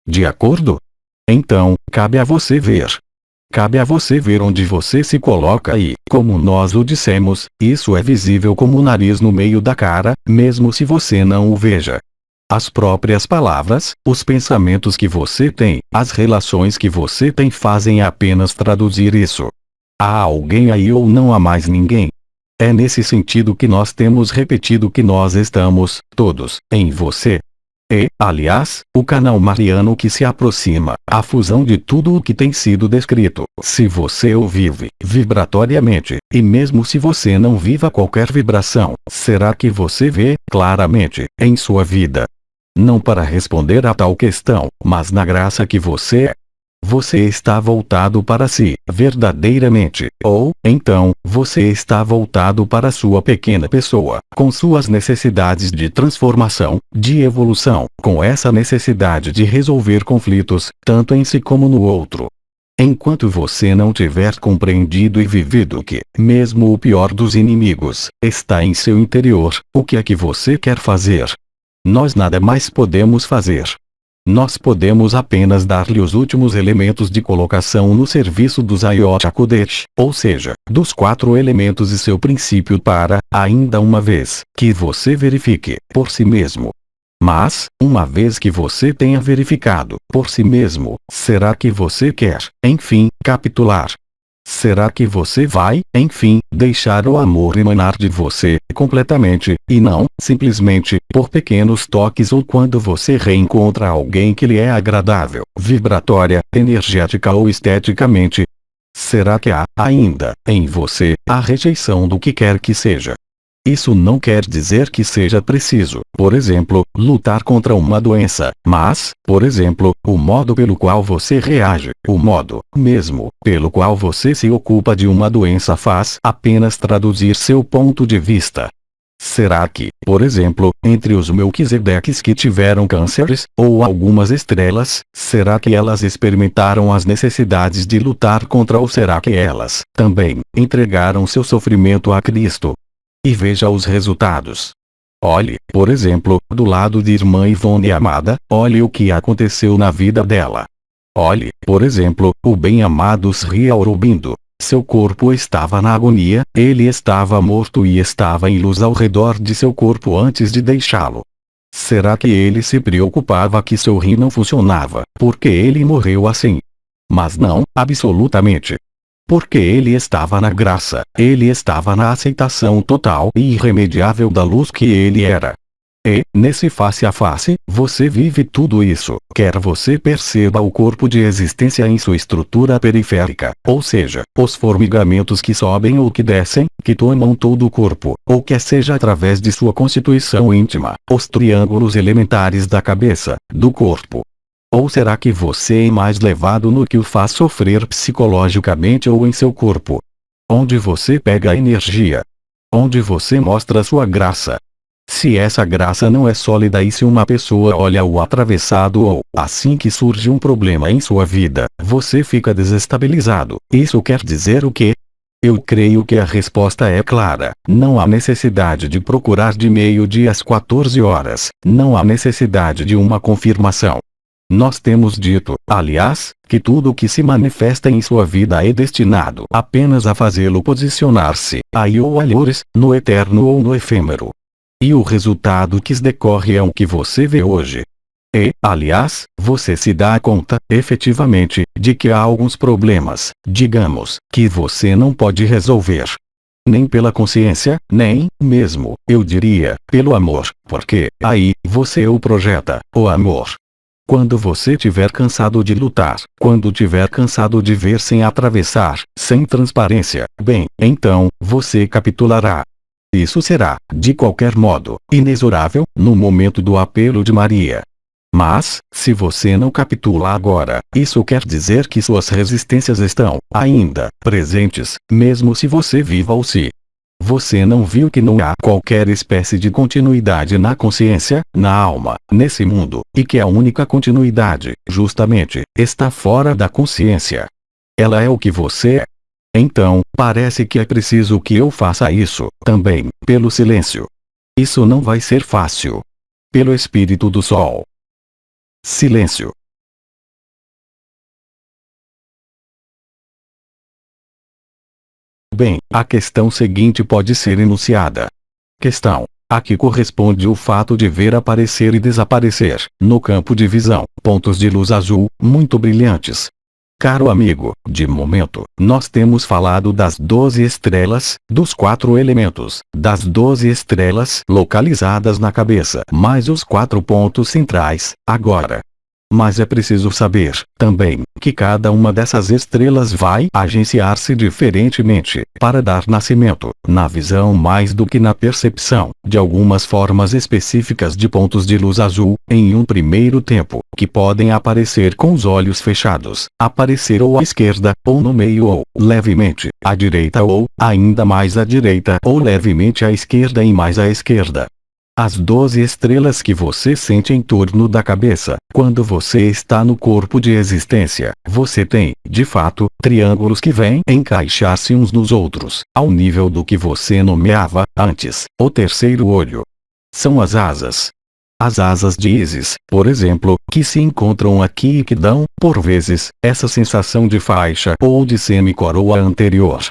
De acordo? Então, cabe a você ver. Cabe a você ver onde você se coloca e, como nós o dissemos, isso é visível como o nariz no meio da cara, mesmo se você não o veja. As próprias palavras, os pensamentos que você tem, as relações que você tem fazem apenas traduzir isso. Há alguém aí ou não há mais ninguém? É nesse sentido que nós temos repetido que nós estamos, todos, em você. E, aliás, o canal mariano que se aproxima, a fusão de tudo o que tem sido descrito, se você o vive, vibratoriamente, e mesmo se você não viva qualquer vibração, será que você vê, claramente, em sua vida? Não para responder a tal questão, mas na graça que você é. Você está voltado para si, verdadeiramente, ou, então, você está voltado para sua pequena pessoa, com suas necessidades de transformação, de evolução, com essa necessidade de resolver conflitos, tanto em si como no outro. Enquanto você não tiver compreendido e vivido que, mesmo o pior dos inimigos, está em seu interior, o que é que você quer fazer? Nós nada mais podemos fazer. Nós podemos apenas dar-lhe os últimos elementos de colocação no serviço dos Ayot HaKodesh, ou seja, dos 4 elementos e seu princípio para, ainda uma vez, que você verifique, por si mesmo. Mas, uma vez que você tenha verificado, por si mesmo, será que você quer, enfim, capitular? Será que você vai, enfim, deixar o amor emanar de você, completamente, e não, simplesmente, por pequenos toques ou quando você reencontra alguém que lhe é agradável, vibratória, energética ou esteticamente? Será que há, ainda, em você, a rejeição do que quer que seja? Isso não quer dizer que seja preciso, por exemplo, lutar contra uma doença, mas, por exemplo, o modo pelo qual você reage, o modo, mesmo, pelo qual você se ocupa de uma doença faz apenas traduzir seu ponto de vista. Será que, por exemplo, entre os Melquisedeques que tiveram cânceres, ou algumas estrelas, será que elas experimentaram as necessidades de lutar contra ou será que elas, também, entregaram seu sofrimento a Cristo? E veja os resultados. Olhe, por exemplo, do lado de irmã Ivone amada, olhe o que aconteceu na vida dela. Olhe, por exemplo, o bem-amado Sri Aurobindo. Seu corpo estava na agonia, ele estava morto e estava em luz ao redor de seu corpo antes de deixá-lo. Será que ele se preocupava que seu rim não funcionava, porque ele morreu assim? Mas não, absolutamente. Porque ele estava na graça, ele estava na aceitação total e irremediável da luz que ele era. E, nesse face a face, você vive tudo isso, quer você perceba o corpo de existência em sua estrutura periférica, ou seja, os formigamentos que sobem ou que descem, que tomam todo o corpo, ou quer seja através de sua constituição íntima, os triângulos elementares da cabeça, do corpo. Ou será que você é mais levado no que o faz sofrer psicologicamente ou em seu corpo? Onde você pega a energia? Onde você mostra sua graça? Se essa graça não é sólida e se uma pessoa olha o atravessado ou, assim que surge um problema em sua vida, você fica desestabilizado, isso quer dizer o quê? Eu creio que a resposta é clara. Não há necessidade de procurar de meio-dia às 14 horas. Não há necessidade de uma confirmação. Nós temos dito, aliás, que tudo o que se manifesta em sua vida é destinado apenas a fazê-lo posicionar-se, aí ou alhures, no eterno ou no efêmero. E o resultado que decorre é o que você vê hoje. E, aliás, você se dá conta, efetivamente, de que há alguns problemas, digamos, que você não pode resolver. Nem pela consciência, nem, mesmo, eu diria, pelo amor, porque, aí, você o projeta, o amor. Quando você tiver cansado de lutar, quando tiver cansado de ver sem atravessar, sem transparência, bem, então, você capitulará. Isso será, de qualquer modo, inexorável, no momento do apelo de Maria. Mas, se você não capitula agora, isso quer dizer que suas resistências estão, ainda, presentes, mesmo se você viva ou se você não viu que não há qualquer espécie de continuidade na consciência, na alma, nesse mundo, e que a única continuidade, justamente, está fora da consciência. Ela é o que você é. Então, parece que é preciso que eu faça isso, também, pelo silêncio. Isso não vai ser fácil. Pelo espírito do sol. Silêncio. bem, a questão seguinte pode ser enunciada. Questão. A que corresponde o fato de ver aparecer e desaparecer, no campo de visão, pontos de luz azul, muito brilhantes. Caro amigo, de momento, nós temos falado das 12 estrelas, dos 4 elementos, das 12 estrelas localizadas na cabeça, mais os 4 pontos centrais, agora. Mas é preciso saber, também, que cada uma dessas estrelas vai agenciar-se diferentemente, para dar nascimento, na visão mais do que na percepção, de algumas formas específicas de pontos de luz azul, em um primeiro tempo, que podem aparecer com os olhos fechados, aparecer ou à esquerda, ou no meio ou, levemente, à direita ou, ainda mais à direita ou levemente à esquerda e mais à esquerda. As 12 estrelas que você sente em torno da cabeça, quando você está no corpo de existência, você tem, de fato, triângulos que vêm encaixar-se uns nos outros, ao nível do que você nomeava, antes, o terceiro olho. São as asas. As asas de Ísis, por exemplo, que se encontram aqui e que dão, por vezes, essa sensação de faixa ou de semicoroa anterior.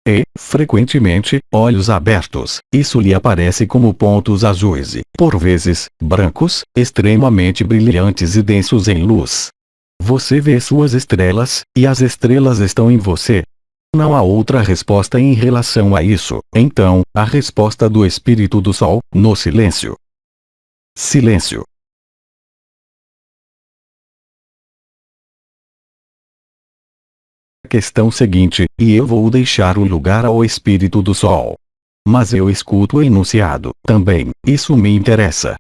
E, frequentemente, olhos abertos, isso lhe aparece como pontos azuis e, por vezes, brancos, extremamente brilhantes e densos em luz. Você vê suas estrelas, e as estrelas estão em você. Não há outra resposta em relação a isso, então, a resposta do Espírito do Sol, no silêncio. Silêncio. Questão seguinte, e eu vou deixar o lugar ao Espírito do Sol. Mas eu escuto o enunciado, também, isso me interessa.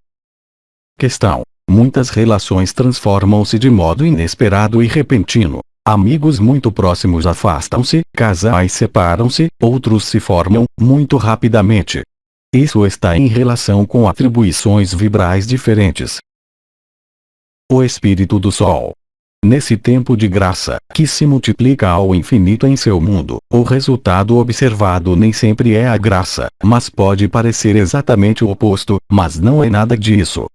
Questão. Muitas relações transformam-se de modo inesperado e repentino. Amigos muito próximos afastam-se, casais separam-se, outros se formam, muito rapidamente. Isso está em relação com atribuições vibrais diferentes. O Espírito do Sol. Nesse tempo de graça, que se multiplica ao infinito em seu mundo, o resultado observado nem sempre é a graça, mas pode parecer exatamente o oposto, mas não é nada disso.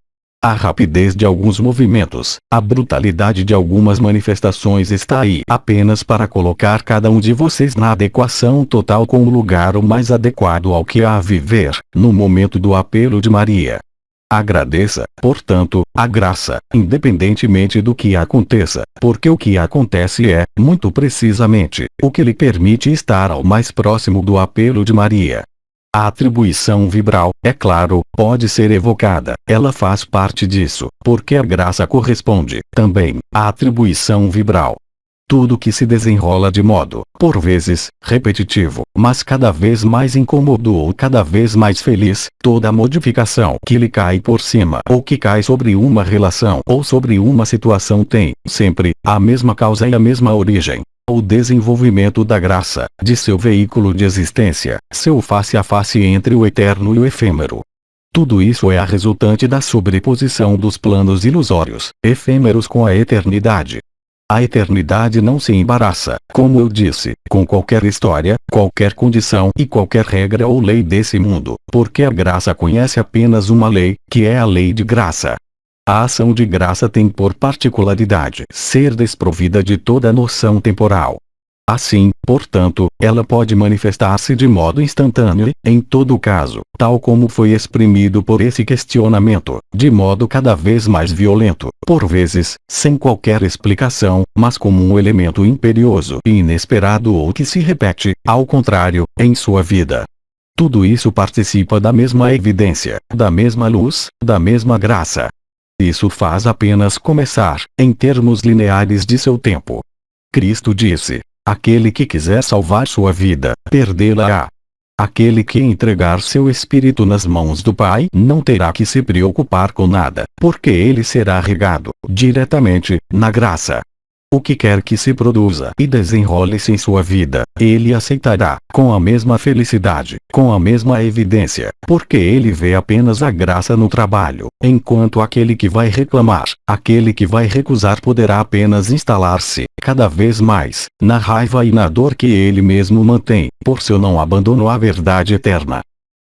A rapidez de alguns movimentos, a brutalidade de algumas manifestações está aí apenas para colocar cada um de vocês na adequação total com o lugar o mais adequado ao que há a viver, no momento do apelo de Maria. Agradeça, portanto, a graça, independentemente do que aconteça, porque o que acontece é, muito precisamente, o que lhe permite estar ao mais próximo do apelo de Maria. A atribuição vibral, é claro, pode ser evocada, ela faz parte disso, porque a graça corresponde, também, à atribuição vibral. Tudo que se desenrola de modo, por vezes, repetitivo, mas cada vez mais incômodo ou cada vez mais feliz, toda modificação que lhe cai por cima ou que cai sobre uma relação ou sobre uma situação tem, sempre, a mesma causa e a mesma origem. O desenvolvimento da graça, de seu veículo de existência, seu face a face entre o eterno e o efêmero. Tudo isso é a resultante da sobreposição dos planos ilusórios, efêmeros com a eternidade. A eternidade não se embaraça, como eu disse, com qualquer história, qualquer condição e qualquer regra ou lei desse mundo, porque a graça conhece apenas uma lei, que é a lei de graça. A ação de graça tem por particularidade ser desprovida de toda noção temporal. Assim, portanto, ela pode manifestar-se de modo instantâneo e, em todo caso, tal como foi exprimido por esse questionamento, de modo cada vez mais violento, por vezes, sem qualquer explicação, mas como um elemento imperioso e inesperado ou que se repete, ao contrário, em sua vida. Tudo isso participa da mesma evidência, da mesma luz, da mesma graça. Isso faz apenas começar, em termos lineares de seu tempo. Cristo disse: aquele que quiser salvar sua vida, perdê-la-á. Aquele que entregar seu espírito nas mãos do Pai não terá que se preocupar com nada, porque ele será regado, diretamente, na graça. O que quer que se produza e desenrole-se em sua vida, ele aceitará, com a mesma felicidade, com a mesma evidência, porque ele vê apenas a graça no trabalho, enquanto aquele que vai reclamar, aquele que vai recusar poderá apenas instalar-se, cada vez mais, na raiva e na dor que ele mesmo mantém, por seu não abandono à verdade eterna.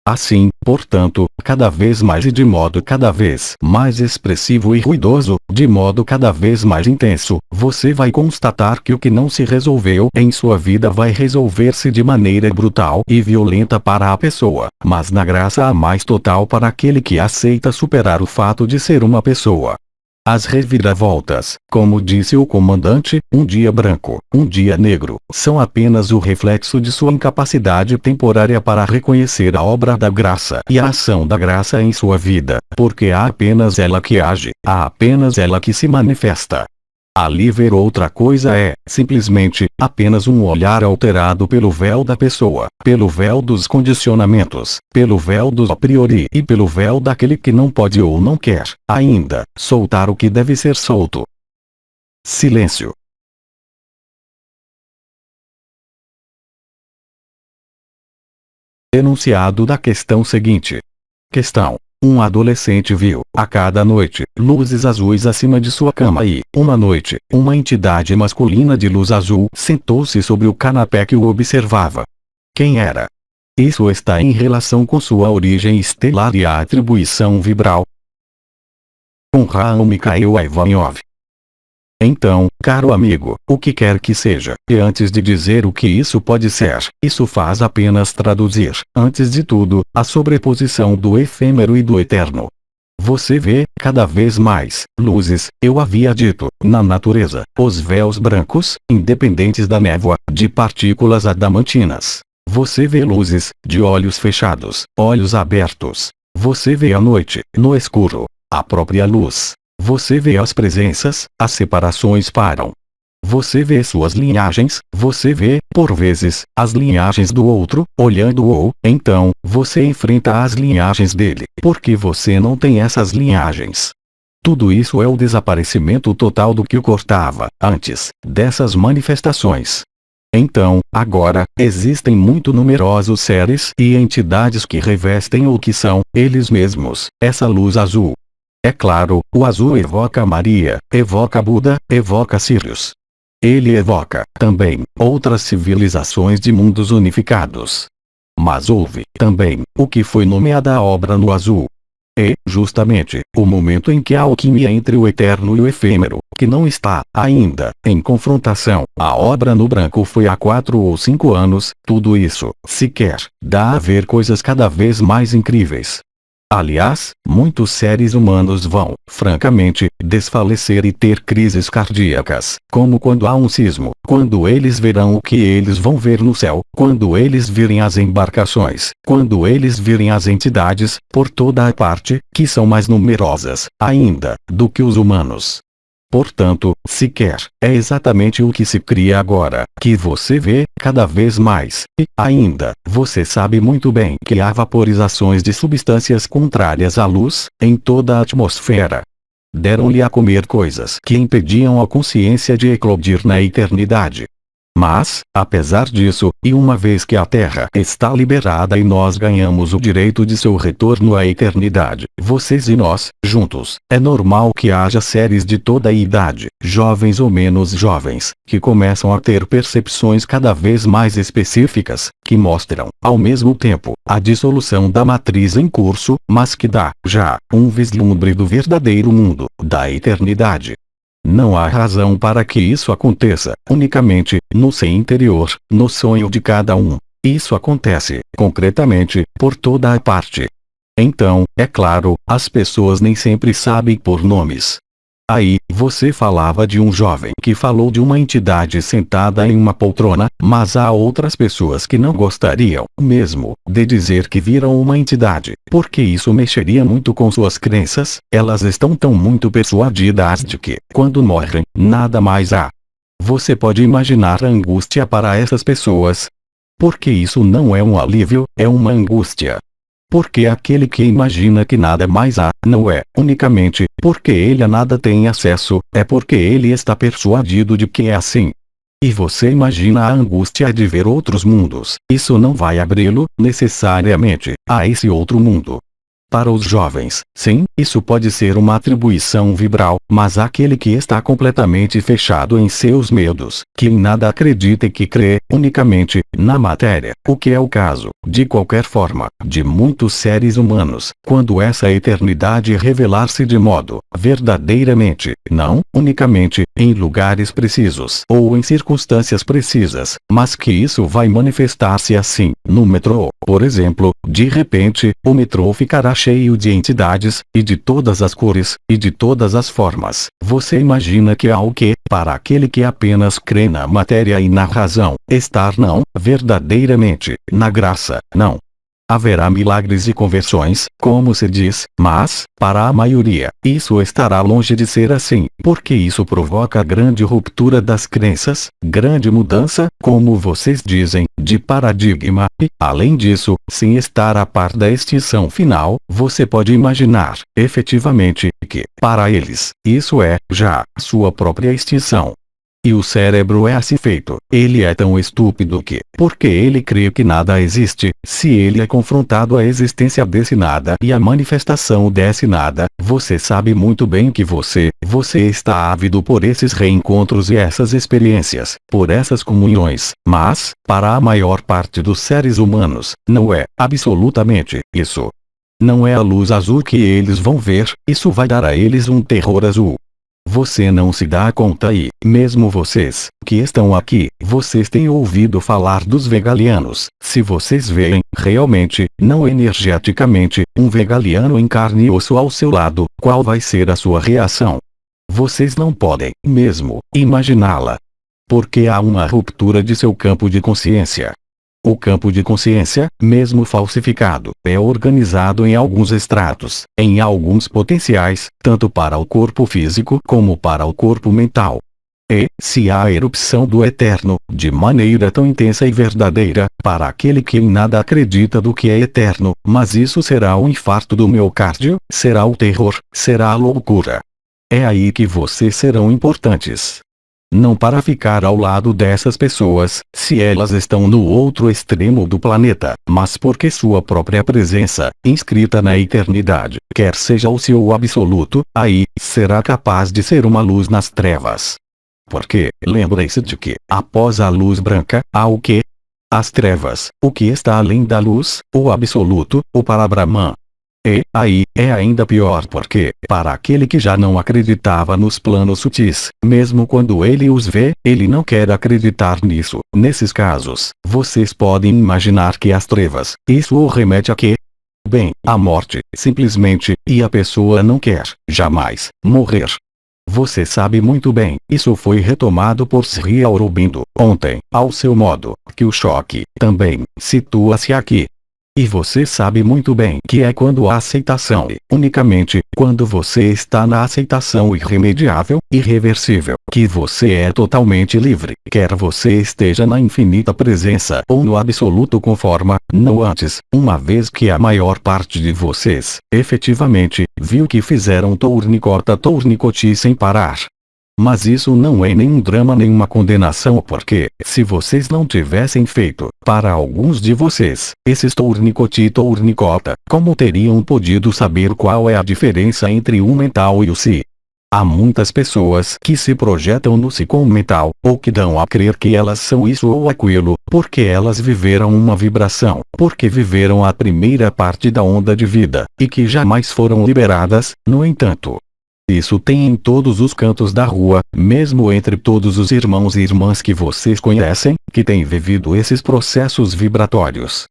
Assim, portanto, cada vez mais e de modo cada vez mais expressivo e ruidoso, de modo cada vez mais intenso, você vai constatar que o que não se resolveu em sua vida vai resolver-se de maneira brutal e violenta para a pessoa, mas na graça a mais total para aquele que aceita superar o fato de ser uma pessoa. As reviravoltas, como disse o comandante, um dia branco, um dia negro, são apenas o reflexo de sua incapacidade temporária para reconhecer a obra da graça e a ação da graça em sua vida, porque há apenas ela que age, há apenas ela que se manifesta. Ali ver outra coisa é, simplesmente, apenas um olhar alterado pelo véu da pessoa, pelo véu dos condicionamentos, pelo véu dos a priori e pelo véu daquele que não pode ou não quer, ainda, soltar o que deve ser solto. Silêncio. Enunciado da questão seguinte. Questão. Um adolescente viu, a cada noite, luzes azuis acima de sua cama e, uma noite, uma entidade masculina de luz azul sentou-se sobre o canapé que o observava. Quem era? Isso está em relação com sua origem estelar e a atribuição vibral. Com Raul Mikhail Ivanov. Então, caro amigo, o que quer que seja, e antes de dizer o que isso pode ser, isso faz apenas traduzir, antes de tudo, a sobreposição do efêmero e do eterno. Você vê, cada vez mais, luzes, eu havia dito, na natureza, os véus brancos, independentes da névoa, de partículas adamantinas. Você vê luzes, de olhos fechados, olhos abertos. Você vê a noite, no escuro, a própria luz. Você vê as presenças, as separações param. Você vê suas linhagens, você vê, por vezes, as linhagens do outro, olhando-o, então, você enfrenta as linhagens dele, porque você não tem essas linhagens. Tudo isso é o desaparecimento total do que o cortava, antes, dessas manifestações. Então, agora, existem muito numerosos seres e entidades que revestem ou que são, eles mesmos, essa luz azul. É claro, o azul evoca Maria, evoca Buda, evoca Sirius. Ele evoca, também, outras civilizações de mundos unificados. Mas houve, também, o que foi nomeada a obra no azul. E, justamente, o momento em que a alquimia entre o eterno e o efêmero, que não está, ainda, em confrontação, a obra no branco foi há 4 ou 5 anos, tudo isso, sequer, dá a ver coisas cada vez mais incríveis. Aliás, muitos seres humanos vão, francamente, desfalecer e ter crises cardíacas, como quando há um sismo, quando eles verão o que eles vão ver no céu, quando eles virem as embarcações, quando eles virem as entidades, por toda a parte, que são mais numerosas, ainda, do que os humanos. Portanto, sequer, é exatamente o que se cria agora, que você vê, cada vez mais, e, ainda, você sabe muito bem que há vaporizações de substâncias contrárias à luz, em toda a atmosfera. Deram-lhe a comer coisas que impediam a consciência de eclodir na eternidade. Mas, apesar disso, e uma vez que a Terra está liberada e nós ganhamos o direito de seu retorno à eternidade, vocês e nós, juntos, é normal que haja seres de toda a idade, jovens ou menos jovens, que começam a ter percepções cada vez mais específicas, que mostram, ao mesmo tempo, a dissolução da matriz em curso, mas que dá, já, um vislumbre do verdadeiro mundo, da eternidade. Não há razão para que isso aconteça, unicamente, no ser interior, no sonho de cada um. Isso acontece, concretamente, por toda a parte. Então, é claro, as pessoas nem sempre sabem por nomes. Aí, você falava de um jovem que falou de uma entidade sentada em uma poltrona, mas há outras pessoas que não gostariam, mesmo, de dizer que viram uma entidade, porque isso mexeria muito com suas crenças, elas estão tão muito persuadidas de que, quando morrem, nada mais há. Você pode imaginar a angústia para essas pessoas? Porque isso não é um alívio, é uma angústia. Porque aquele que imagina que nada mais há, não é, unicamente, porque ele a nada tem acesso, é porque ele está persuadido de que é assim. E você imagina a angústia de ver outros mundos, isso não vai abri-lo, necessariamente, a esse outro mundo. Para os jovens, sim, isso pode ser uma atribuição vibral, mas aquele que está completamente fechado em seus medos, que em nada acredita e que crê, unicamente, na matéria, o que é o caso, de qualquer forma, de muitos seres humanos, quando essa eternidade revelar-se de modo, verdadeiramente, não, unicamente, em lugares precisos ou em circunstâncias precisas, mas que isso vai manifestar-se assim, no metrô, por exemplo, de repente, o metrô ficará cheio de entidades, e de todas as cores, e de todas as formas. Você imagina que há o que, para aquele que apenas crê na matéria e na razão, estar não, verdadeiramente, na graça, não. Haverá milagres e conversões, como se diz, mas, para a maioria, isso estará longe de ser assim, porque isso provoca grande ruptura das crenças, grande mudança, como vocês dizem, de paradigma, e, além disso, sem estar a par da extinção final, você pode imaginar, efetivamente, que, para eles, isso é, já, sua própria extinção. E o cérebro é assim feito, ele é tão estúpido que, porque ele crê que nada existe, se ele é confrontado à existência desse nada e à manifestação desse nada, você sabe muito bem que você está ávido por esses reencontros e essas experiências, por essas comunhões, mas, para a maior parte dos seres humanos, não é, absolutamente, isso. Não é a luz azul que eles vão ver, isso vai dar a eles um terror azul. Você não se dá conta e, mesmo vocês, que estão aqui, vocês têm ouvido falar dos vegalianos. Se vocês veem, realmente, não energeticamente, um vegaliano em carne e osso ao seu lado, qual vai ser a sua reação? Vocês não podem, mesmo, imaginá-la. Porque há uma ruptura de seu campo de consciência. O campo de consciência, mesmo falsificado, é organizado em alguns estratos, em alguns potenciais, tanto para o corpo físico como para o corpo mental. E, se há a erupção do eterno, de maneira tão intensa e verdadeira, para aquele que em nada acredita do que é eterno, mas isso será o infarto do miocárdio, será o terror, será a loucura. É aí que vocês serão importantes. Não para ficar ao lado dessas pessoas, se elas estão no outro extremo do planeta, mas porque sua própria presença, inscrita na eternidade, quer seja o seu absoluto, aí, será capaz de ser uma luz nas trevas. Porque, lembre-se de que, após a luz branca, há o que? As trevas, o que está além da luz, o absoluto, o Parabrahman. E, aí, é ainda pior porque, para aquele que já não acreditava nos planos sutis, mesmo quando ele os vê, ele não quer acreditar nisso. Nesses casos, vocês podem imaginar que as trevas, isso o remete a quê? Bem, a morte, simplesmente, e a pessoa não quer, jamais, morrer. Você sabe muito bem, isso foi retomado por Sri Aurobindo, ontem, ao seu modo, que o choque, também, situa-se aqui. E você sabe muito bem que é quando a aceitação e, unicamente, quando você está na aceitação irremediável, irreversível, que você é totalmente livre, quer você esteja na infinita presença ou no absoluto conforma, não antes, uma vez que a maior parte de vocês, efetivamente, viu que fizeram tournicoti sem parar. Mas isso não é nenhum drama nem uma condenação porque, se vocês não tivessem feito, para alguns de vocês, esses tournicota, como teriam podido saber qual é a diferença entre o mental e o si? Há muitas pessoas que se projetam no si como mental, ou que dão a crer que elas são isso ou aquilo, porque elas viveram uma vibração, porque viveram a primeira parte da onda de vida, e que jamais foram liberadas, no entanto. Isso tem em todos os cantos da rua, mesmo entre todos os irmãos e irmãs que vocês conhecem, que têm vivido esses processos vibratórios.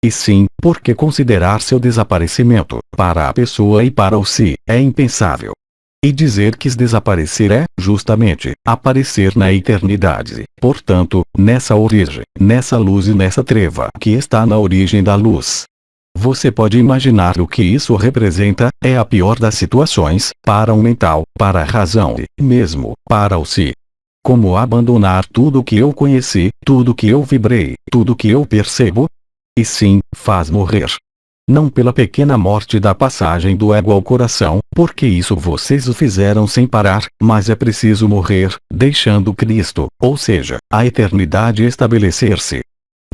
E sim, porque considerar seu desaparecimento, para a pessoa e para o si, é impensável. E dizer que desaparecer é, justamente, aparecer na eternidade, portanto, nessa origem, nessa luz e nessa treva que está na origem da luz. Você pode imaginar o que isso representa, é a pior das situações, para o mental, para a razão e, mesmo, para o si. Como abandonar tudo o que eu conheci, tudo o que eu vibrei, tudo o que eu percebo? E sim, faz morrer. Não pela pequena morte da passagem do ego ao coração, porque isso vocês o fizeram sem parar, mas é preciso morrer, deixando Cristo, ou seja, a eternidade estabelecer-se.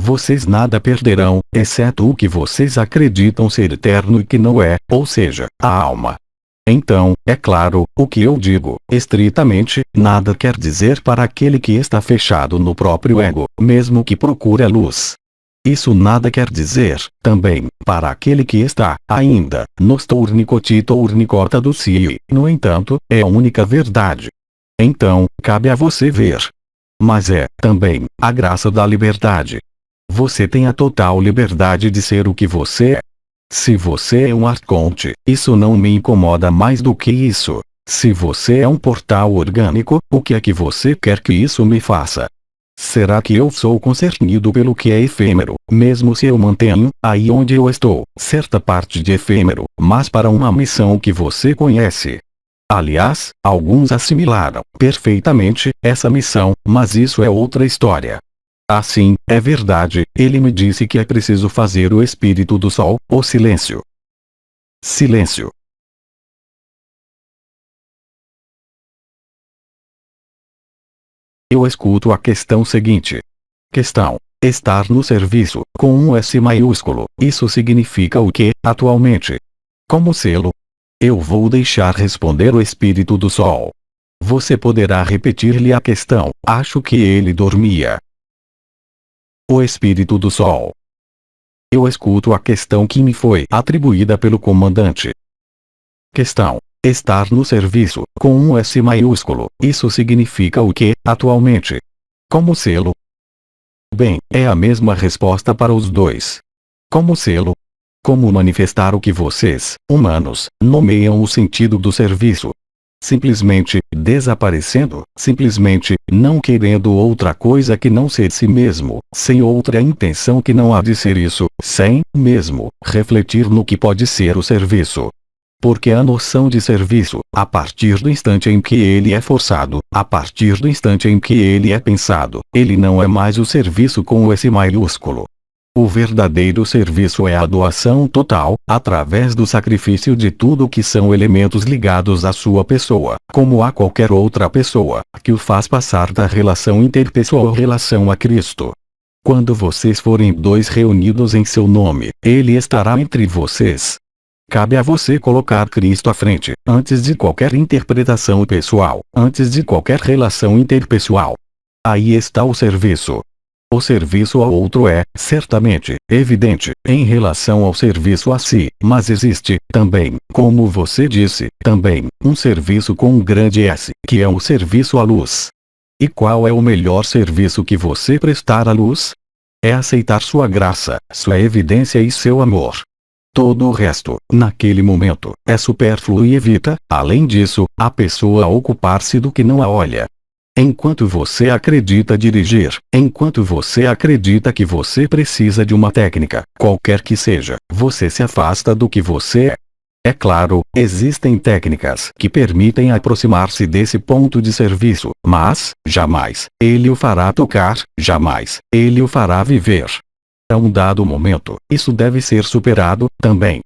Vocês nada perderão, exceto o que vocês acreditam ser eterno e que não é, ou seja, a alma. Então, é claro, o que eu digo, estritamente, nada quer dizer para aquele que está fechado no próprio ego, mesmo que procure a luz. Isso nada quer dizer, também, para aquele que está, ainda, nos tournicota do si. No entanto, é a única verdade. Então, cabe a você ver. Mas é, também, a graça da liberdade. Você tem a total liberdade de ser o que você é. Se você é um arconte, isso não me incomoda mais do que isso. Se você é um portal orgânico, o que é que você quer que isso me faça? Será que eu sou concernido pelo que é efêmero, mesmo se eu mantenho, aí onde eu estou, certa parte de efêmero, mas para uma missão que você conhece? Aliás, alguns assimilaram perfeitamente essa missão, mas isso é outra história. Assim, é verdade, ele me disse que é preciso fazer o espírito do sol, o silêncio. Silêncio. Eu escuto a questão seguinte. Questão. Estar no serviço, com um S maiúsculo, isso significa o que, atualmente? Como sê-lo? Eu vou deixar responder o espírito do sol. Você poderá repetir-lhe a questão, acho que ele dormia. O espírito do sol. Eu escuto a questão que me foi atribuída pelo comandante. Questão. Estar no serviço, com um S maiúsculo, isso significa o que, atualmente? Como sê-lo? Bem, é a mesma resposta para os dois. Como sê-lo? Como manifestar o que vocês, humanos, nomeiam o sentido do serviço? Simplesmente, desaparecendo, simplesmente, não querendo outra coisa que não ser si mesmo, sem outra intenção que não há de ser isso, sem, mesmo, refletir no que pode ser o serviço. Porque a noção de serviço, a partir do instante em que ele é forçado, a partir do instante em que ele é pensado, ele não é mais o serviço com o S maiúsculo. O verdadeiro serviço é a doação total, através do sacrifício de tudo que são elementos ligados à sua pessoa, como a qualquer outra pessoa, que o faz passar da relação interpessoal à relação a Cristo. Quando vocês forem dois reunidos em seu nome, ele estará entre vocês. Cabe a você colocar Cristo à frente, antes de qualquer interpretação pessoal, antes de qualquer relação interpessoal. Aí está o serviço. O serviço ao outro é, certamente, evidente, em relação ao serviço a si, mas existe, também, como você disse, também, um serviço com um grande S, que é o serviço à luz. E qual é o melhor serviço que você prestar à luz? É aceitar sua graça, sua evidência e seu amor. Todo o resto, naquele momento, é supérfluo e evita, além disso, a pessoa ocupar-se do que não a olha. Enquanto você acredita dirigir, enquanto você acredita que você precisa de uma técnica, qualquer que seja, você se afasta do que você é. É claro, existem técnicas que permitem aproximar-se desse ponto de serviço, mas, jamais, ele o fará tocar, jamais, ele o fará viver. A um dado momento, isso deve ser superado, também.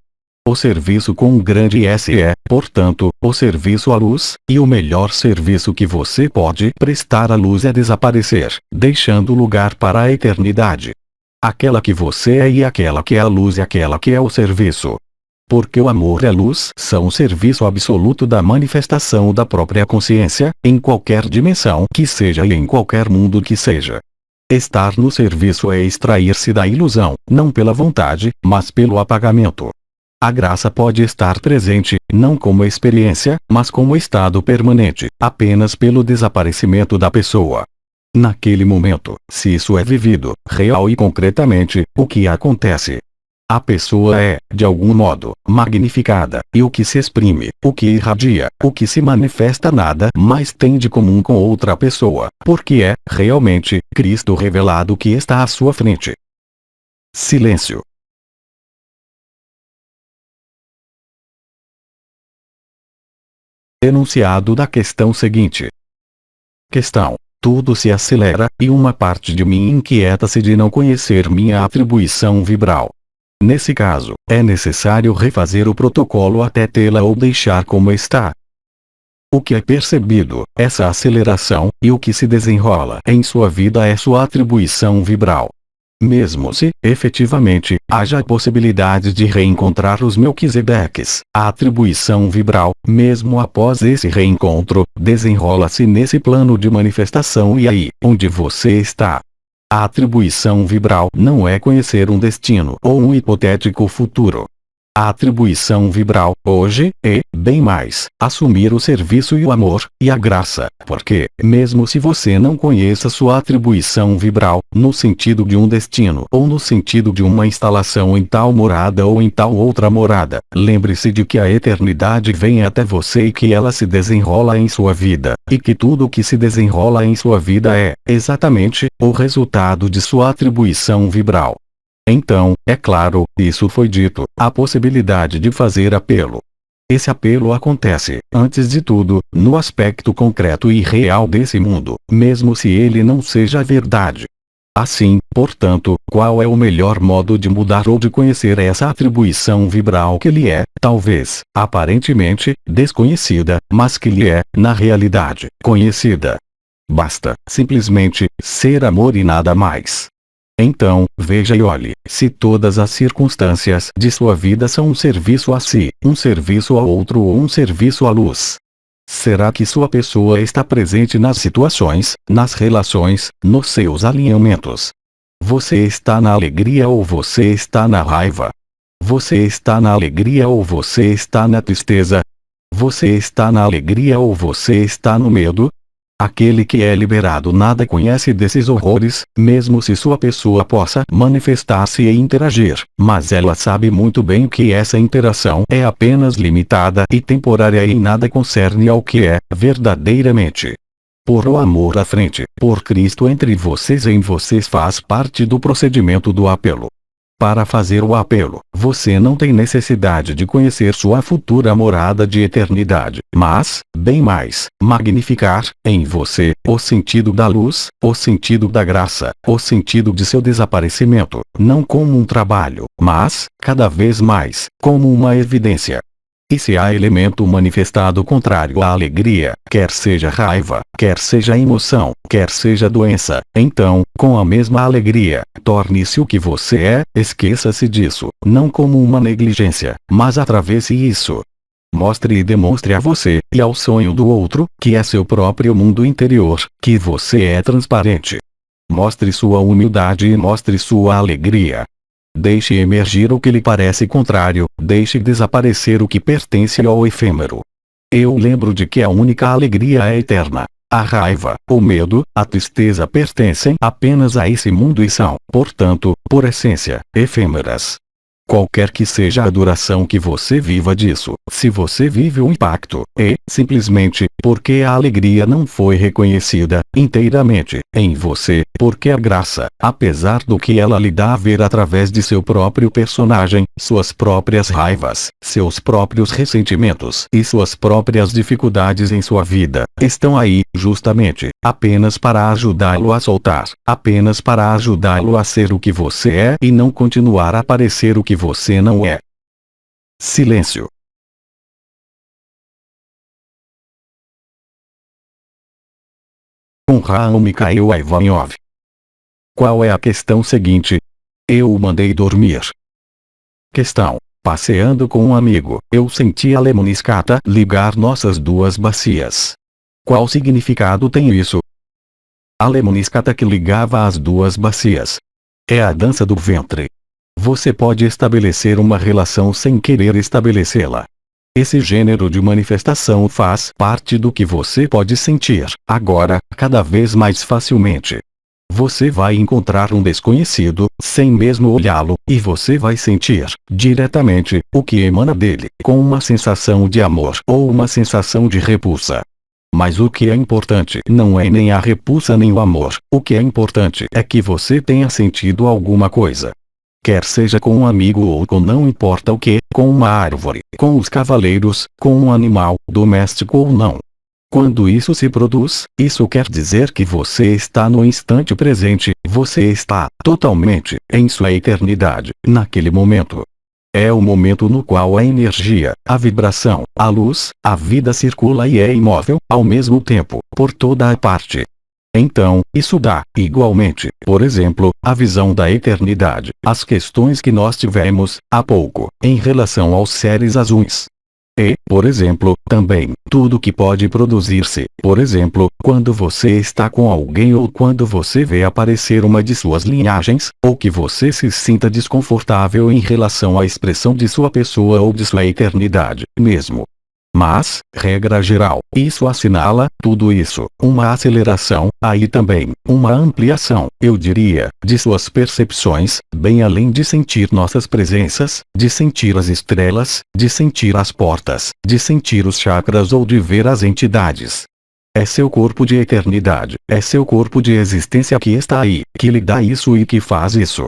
O serviço com um grande S é, portanto, o serviço à luz, e o melhor serviço que você pode prestar à luz é desaparecer, deixando lugar para a eternidade. Aquela que você é e aquela que é a luz e aquela que é o serviço. Porque o amor e a luz são o serviço absoluto da manifestação da própria consciência, em qualquer dimensão que seja e em qualquer mundo que seja. Estar no serviço é extrair-se da ilusão, não pela vontade, mas pelo apagamento. A graça pode estar presente, não como experiência, mas como estado permanente, apenas pelo desaparecimento da pessoa. Naquele momento, se isso é vivido, real e concretamente, o que acontece? A pessoa é, de algum modo, magnificada, e o que se exprime, o que irradia, o que se manifesta nada mais tem de comum com outra pessoa, porque é, realmente, Cristo revelado que está à sua frente. Silêncio. Enunciado da questão seguinte. Questão. Tudo se acelera, e uma parte de mim inquieta-se de não conhecer minha atribuição vibral. Nesse caso, é necessário refazer o protocolo até tê-la ou deixar como está. O que é percebido, essa aceleração, e o que se desenrola em sua vida é sua atribuição vibral. mesmo se, efetivamente, haja a possibilidade de reencontrar os Melquisedeques, a atribuição vibral, mesmo após esse reencontro, desenrola-se nesse plano de manifestação e aí, onde você está. A atribuição vibral não é conhecer um destino ou um hipotético futuro. A atribuição vibral, hoje, é, bem mais, assumir o serviço e o amor, e a graça, porque, mesmo se você não conheça sua atribuição vibral, no sentido de um destino ou no sentido de uma instalação em tal morada ou em tal outra morada, lembre-se de que a eternidade vem até você e que ela se desenrola em sua vida, e que tudo o que se desenrola em sua vida é, exatamente, o resultado de sua atribuição vibral. Então, é claro, isso foi dito, a possibilidade de fazer apelo. Esse apelo acontece, antes de tudo, no aspecto concreto e real desse mundo, mesmo se ele não seja a verdade. Assim, portanto, qual é o melhor modo de mudar ou de conhecer essa atribuição vibral que lhe é, talvez, aparentemente, desconhecida, mas que lhe é, na realidade, conhecida? Basta, simplesmente, ser amor e nada mais. Então, veja e olhe, se todas as circunstâncias de sua vida são um serviço a si, um serviço ao outro ou um serviço à luz. Será que sua pessoa está presente nas situações, nas relações, nos seus alinhamentos? Você está na alegria ou você está na raiva? Você está na alegria ou você está na tristeza? Você está na alegria ou você está no medo? Aquele que é liberado nada conhece desses horrores, mesmo se sua pessoa possa manifestar-se e interagir, mas ela sabe muito bem que essa interação é apenas limitada e temporária e nada concerne ao que é, verdadeiramente. Por o amor à frente, por Cristo entre vocês e em vocês faz parte do procedimento do apelo. Para fazer o apelo, você não tem necessidade de conhecer sua futura morada de eternidade, mas, bem mais, magnificar, em você, o sentido da luz, o sentido da graça, o sentido de seu desaparecimento, não como um trabalho, mas, cada vez mais, como uma evidência. E se há elemento manifestado contrário à alegria, quer seja raiva, quer seja emoção, quer seja doença, então, com a mesma alegria, torne-se o que você é, esqueça-se disso, não como uma negligência, mas atravesse isso. Mostre e demonstre a você, e ao sonho do outro, que é seu próprio mundo interior, que você é transparente. Mostre sua humildade e mostre sua alegria. Deixe emergir o que lhe parece contrário, deixe desaparecer o que pertence ao efêmero. Eu lembro de que a única alegria é eterna. A raiva, o medo, a tristeza pertencem apenas a esse mundo e são, portanto, por essência, efêmeras. Qualquer que seja a duração que você viva disso, se você vive o impacto, é, simplesmente, porque a alegria não foi reconhecida, inteiramente, em você, porque a graça, apesar do que ela lhe dá a ver através de seu próprio personagem, suas próprias raivas, seus próprios ressentimentos e suas próprias dificuldades em sua vida, estão aí, justamente, apenas para ajudá-lo a soltar, apenas para ajudá-lo a ser o que você é e não continuar a parecer o que você não é. Silêncio. Com Raul Mikhail Ivanov. Qual é a questão seguinte? Eu o mandei dormir. Questão. Passeando com um amigo, eu senti a lemniscata ligar nossas duas bacias. Qual significado tem isso? A lemniscata que ligava as duas bacias é a dança do ventre. Você pode estabelecer uma relação sem querer estabelecê-la. Esse gênero de manifestação faz parte do que você pode sentir, agora, cada vez mais facilmente. Você vai encontrar um desconhecido, sem mesmo olhá-lo, e você vai sentir, diretamente, o que emana dele, com uma sensação de amor ou uma sensação de repulsa. Mas o que é importante não é nem a repulsa nem o amor, o que é importante é que você tenha sentido alguma coisa. Quer seja com um amigo ou com não importa o que, com uma árvore, com os cavaleiros, com um animal, doméstico ou não. Quando isso se produz, isso quer dizer que você está no instante presente, você está, totalmente, em sua eternidade, naquele momento. É o momento no qual a energia, a vibração, a luz, a vida circula e é imóvel, ao mesmo tempo, por toda a parte. Então, isso dá, igualmente, por exemplo, a visão da eternidade, as questões que nós tivemos, há pouco, em relação aos seres azuis. E, por exemplo, também, tudo que pode produzir-se, por exemplo, quando você está com alguém ou quando você vê aparecer uma de suas linhagens, ou que você se sinta desconfortável em relação à expressão de sua pessoa ou de sua eternidade, mesmo. Mas, regra geral, isso assinala, tudo isso, uma aceleração, aí também, uma ampliação, eu diria, de suas percepções, bem além de sentir nossas presenças, de sentir as estrelas, de sentir as portas, de sentir os chakras ou de ver as entidades. É seu corpo de eternidade, é seu corpo de existência que está aí, que lhe dá isso e que faz isso.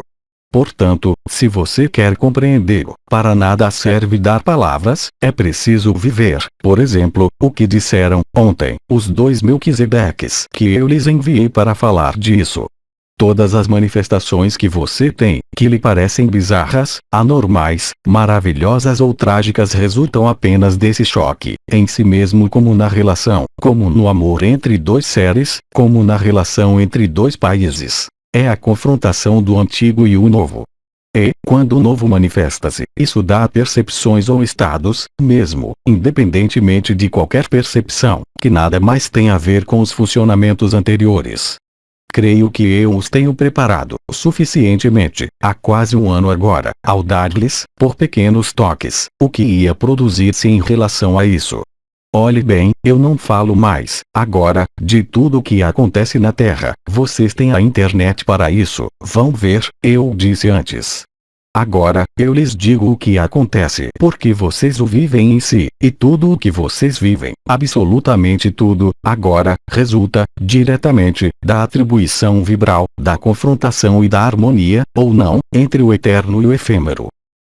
Portanto, se você quer compreendê-lo, para nada serve dar palavras, é preciso viver. Por exemplo, o que disseram, ontem, os 2 Melquisedeques que eu lhes enviei para falar disso. Todas as manifestações que você tem, que lhe parecem bizarras, anormais, maravilhosas ou trágicas resultam apenas desse choque, em si mesmo como na relação, como no amor entre 2 seres, como na relação entre 2 países. É a confrontação do antigo e o novo. E, quando o novo manifesta-se, isso dá percepções ou estados, mesmo, independentemente de qualquer percepção, que nada mais tem a ver com os funcionamentos anteriores. Creio que eu os tenho preparado, suficientemente, há quase um ano agora, ao dar-lhes, por pequenos toques, o que ia produzir-se em relação a isso. Olhe bem, eu não falo mais, agora, de tudo o que acontece na Terra. Vocês têm a internet para isso, vão ver, eu disse antes. Agora, eu lhes digo o que acontece porque vocês o vivem em si, e tudo o que vocês vivem, absolutamente tudo, agora, resulta, diretamente, da atribuição vibral, da confrontação e da harmonia, ou não, entre o eterno e o efêmero.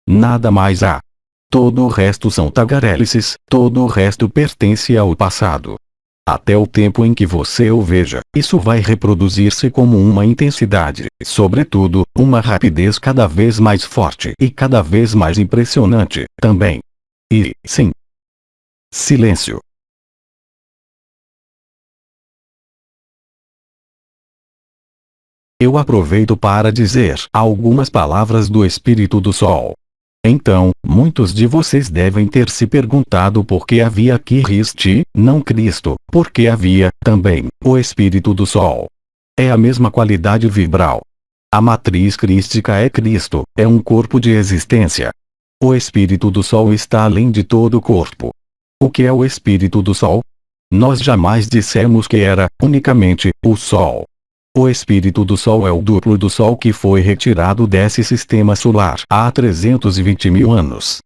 Nada mais há. Todo o resto são tagarelices, todo o resto pertence ao passado. Até o tempo em que você o veja, isso vai reproduzir-se como uma intensidade, sobretudo, uma rapidez cada vez mais forte e cada vez mais impressionante, também. E, sim. Silêncio. Eu aproveito para dizer algumas palavras do Espírito do Sol. Então, muitos de vocês devem ter se perguntado por que havia Cristo, não Cristo, porque havia, também, o Espírito do Sol. É a mesma qualidade vibral. A matriz crística é Cristo, é um corpo de existência. O Espírito do Sol está além de todo o corpo. O que é o Espírito do Sol? Nós jamais dissemos que era, unicamente, o Sol. O Espírito do Sol é o duplo do Sol que foi retirado desse sistema solar há 320 mil anos.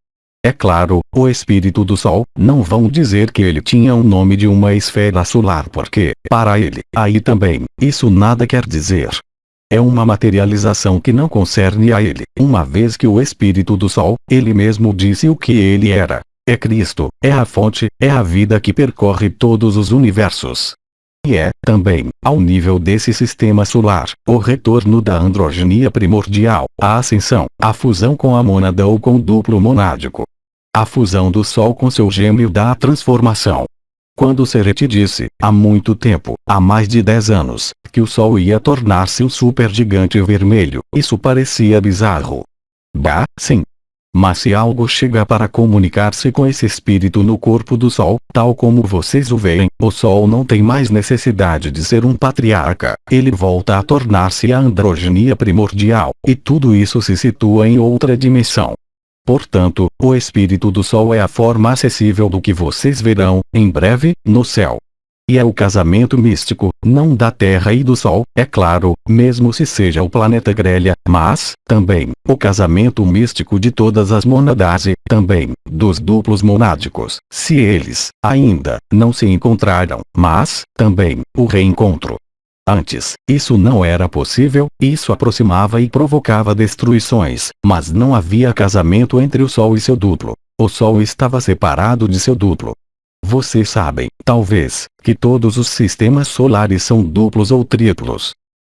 É claro, o Espírito do Sol, não vão dizer que ele tinha o nome de uma esfera solar porque, para ele, aí também, isso nada quer dizer. É uma materialização que não concerne a ele, uma vez que o Espírito do Sol, ele mesmo disse o que ele era. É Cristo, é a fonte, é a vida que percorre todos os universos. E é, também, ao nível desse sistema solar, o retorno da androgenia primordial, a ascensão, a fusão com a mônada ou com o duplo monádico. A fusão do Sol com seu gêmeo dá a transformação. Quando Sereti disse, há muito tempo, há mais de 10 anos, que o Sol ia tornar-se o supergigante vermelho, isso parecia bizarro. Bah, sim. Mas se algo chega para comunicar-se com esse espírito no corpo do Sol, tal como vocês o veem, o Sol não tem mais necessidade de ser um patriarca, ele volta a tornar-se a androgenia primordial, e tudo isso se situa em outra dimensão. Portanto, o espírito do Sol é a forma acessível do que vocês verão, em breve, no céu. E é o casamento místico, não da Terra e do Sol, é claro, mesmo se seja o planeta grelha, mas, também, o casamento místico de todas as mônadas e, também, dos duplos monádicos, se eles, ainda, não se encontraram, mas, também, o reencontro. Antes, isso não era possível, isso aproximava e provocava destruições, mas não havia casamento entre o Sol e seu duplo. O Sol estava separado de seu duplo. Vocês sabem, talvez, que todos os sistemas solares são duplos ou triplos.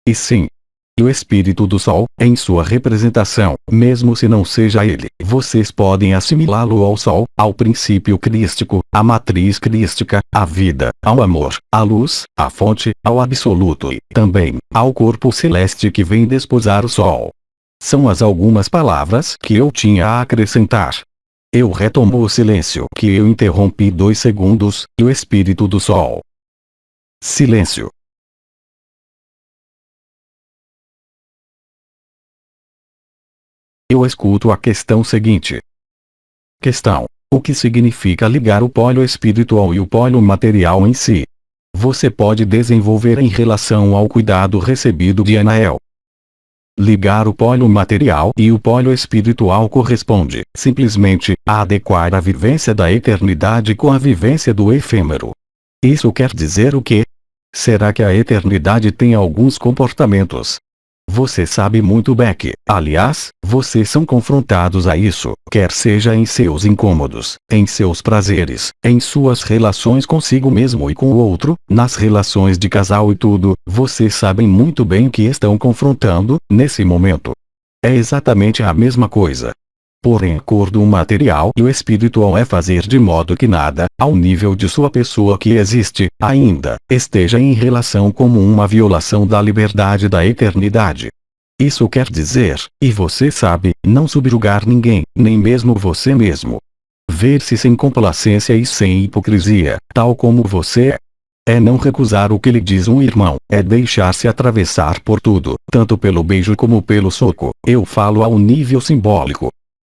E sim. e o espírito do Sol, em sua representação, mesmo se não seja ele, vocês podem assimilá-lo ao Sol, ao princípio crístico, à matriz crística, à vida, ao amor, à luz, à fonte, ao absoluto e, também, ao corpo celeste que vem desposar o Sol. São as algumas palavras que eu tinha a acrescentar. Eu retomo o silêncio que eu interrompi 2 segundos, e o espírito do Sol. Silêncio. Eu escuto a questão seguinte. Questão: o que significa ligar o polo espiritual e o polo material em si? Você pode desenvolver em relação ao cuidado recebido de Anael. Ligar o polo material e o polo espiritual corresponde, simplesmente, a adequar a vivência da eternidade com a vivência do efêmero. Isso quer dizer o quê? Será que a eternidade tem alguns comportamentos? Você sabe muito bem que, aliás, vocês são confrontados a isso, quer seja em seus incômodos, em seus prazeres, em suas relações consigo mesmo e com o outro, nas relações de casal e tudo, vocês sabem muito bem que estão confrontando, nesse momento. É exatamente a mesma coisa. Porém, acordo material e o espiritual é fazer de modo que nada, ao nível de sua pessoa que existe, ainda, esteja em relação como uma violação da liberdade da eternidade. Isso quer dizer, e você sabe, não subjugar ninguém, nem mesmo você mesmo. Ver-se sem complacência e sem hipocrisia, tal como você é. É não recusar o que lhe diz um irmão, é deixar-se atravessar por tudo, tanto pelo beijo como pelo soco. Eu falo ao nível simbólico.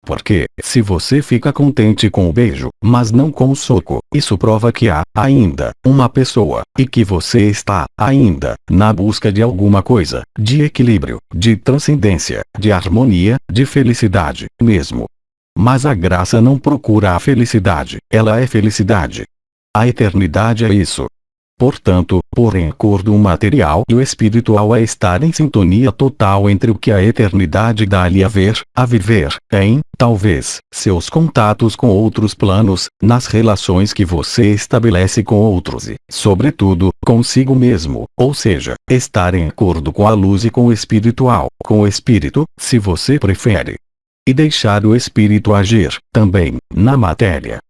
Porque, se você fica contente com o beijo, mas não com o soco, isso prova que há, ainda, uma pessoa, e que você está, ainda, na busca de alguma coisa, de equilíbrio, de transcendência, de harmonia, de felicidade, mesmo. Mas a graça não procura a felicidade, ela é felicidade. A eternidade é isso. Portanto, porém acordo material e o espiritual é estar em sintonia total entre o que a eternidade dá-lhe a ver, a viver, em, talvez, seus contatos com outros planos, nas relações que você estabelece com outros e, sobretudo, consigo mesmo, ou seja, estar em acordo com a luz e com o espiritual, com o espírito, se você prefere. E deixar o espírito agir, também, na matéria.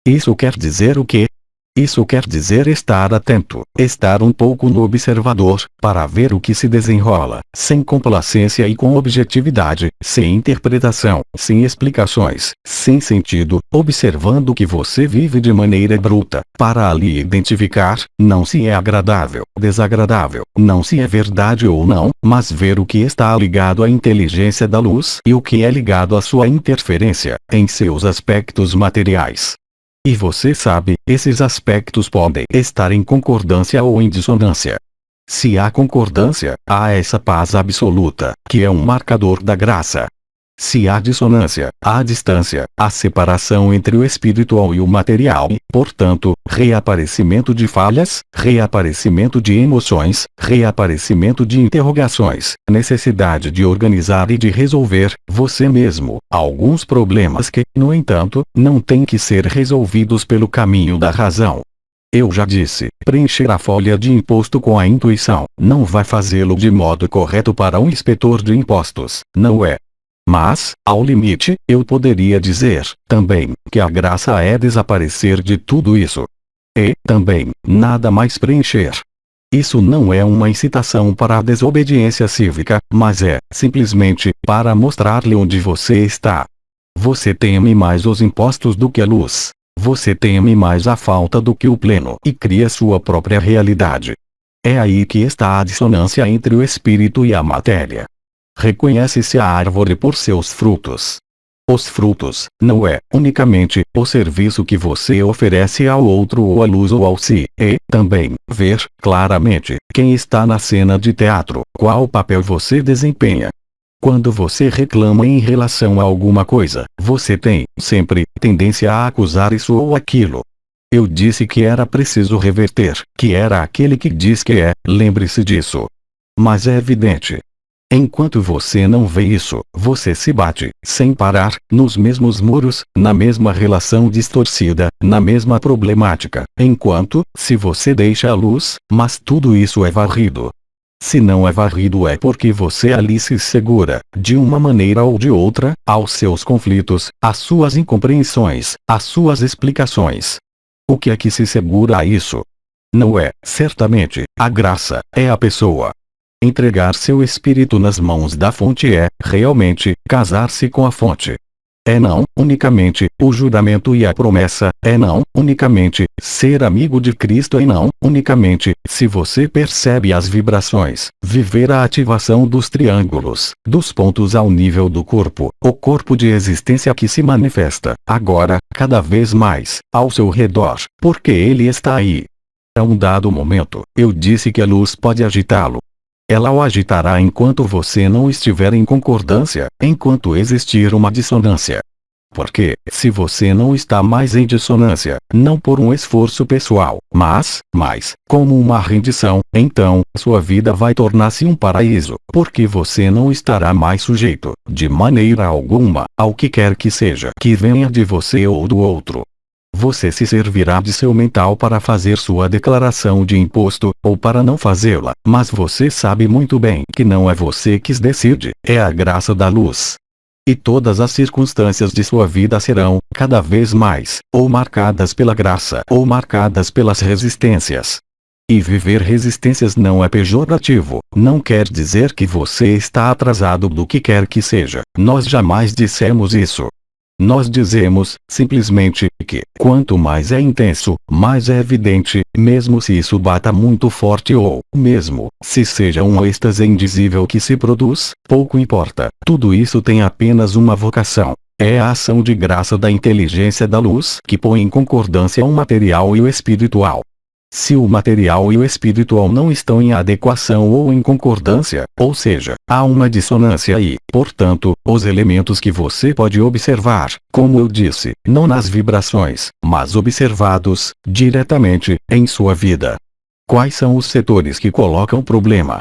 Isso quer dizer o quê? Isso quer dizer estar atento, estar um pouco no observador, para ver o que se desenrola, sem complacência e com objetividade, sem interpretação, sem explicações, sem sentido, observando o que você vive de maneira bruta, para ali identificar, não se é agradável, desagradável, não se é verdade ou não, mas ver o que está ligado à inteligência da luz e o que é ligado à sua interferência, em seus aspectos materiais. E você sabe, esses aspectos podem estar em concordância ou em dissonância. Se há concordância, há essa paz absoluta, que é um marcador da graça. Se há dissonância, há distância, há separação entre o espiritual e o material e, portanto, reaparecimento de falhas, reaparecimento de emoções, reaparecimento de interrogações, necessidade de organizar e de resolver, você mesmo, alguns problemas que, no entanto, não têm que ser resolvidos pelo caminho da razão. Eu já disse, preencher a folha de imposto com a intuição, não vai fazê-lo de modo correto para um inspetor de impostos, não é? Mas, ao limite, eu poderia dizer, também, que a graça é desaparecer de tudo isso. E, também, nada mais preencher. Isso não é uma incitação para a desobediência cívica, mas é, simplesmente, para mostrar-lhe onde você está. Você teme mais os impostos do que a luz. Você teme mais a falta do que o pleno e cria sua própria realidade. É aí que está a dissonância entre o espírito e a matéria. Reconhece-se a árvore por seus frutos. Os frutos, não é, unicamente, o serviço que você oferece ao outro ou à luz ou ao si, e, também, ver, claramente, quem está na cena de teatro, qual papel você desempenha. Quando você reclama em relação a alguma coisa, você tem, sempre, tendência a acusar isso ou aquilo. Eu disse que era preciso reverter, que era aquele que diz que é, lembre-se disso. Mas é evidente. Enquanto você não vê isso, você se bate, sem parar, nos mesmos muros, na mesma relação distorcida, na mesma problemática, enquanto, se você deixa a luz, mas tudo isso é varrido. Se não é varrido é porque você ali se segura, de uma maneira ou de outra, aos seus conflitos, às suas incompreensões, às suas explicações. O que é que se segura a isso? Não é, certamente, a graça, é a pessoa. Entregar seu espírito nas mãos da fonte é, realmente, casar-se com a fonte. É não, unicamente, o juramento e a promessa, é não, unicamente, ser amigo de Cristo e não, unicamente, se você percebe as vibrações, viver a ativação dos triângulos, dos pontos ao nível do corpo, o corpo de existência que se manifesta, agora, cada vez mais, ao seu redor, porque ele está aí. A um dado momento, eu disse que a luz pode agitá-lo. Ela o agitará enquanto você não estiver em concordância, enquanto existir uma dissonância. Porque, se você não está mais em dissonância, não por um esforço pessoal, mas, como uma rendição, então, sua vida vai tornar-se um paraíso, porque você não estará mais sujeito, de maneira alguma, ao que quer que seja que venha de você ou do outro. Você se servirá de seu mental para fazer sua declaração de imposto, ou para não fazê-la, mas você sabe muito bem que não é você que decide, é a graça da luz. E todas as circunstâncias de sua vida serão, cada vez mais, ou marcadas pela graça, ou marcadas pelas resistências. E viver resistências não é pejorativo, não quer dizer que você está atrasado do que quer que seja, nós jamais dissemos isso. Nós dizemos, simplesmente, que, quanto mais é intenso, mais é evidente, mesmo se isso bata muito forte ou, mesmo, se seja um êxtase indizível que se produz, pouco importa, tudo isso tem apenas uma vocação. É a ação de graça da inteligência da luz que põe em concordância o material e o espiritual. Se o material e o espiritual não estão em adequação ou em concordância, ou seja, há uma dissonância e, portanto, os elementos que você pode observar, como eu disse, não nas vibrações, mas observados, diretamente, em sua vida. Quais são os setores que colocam o problema?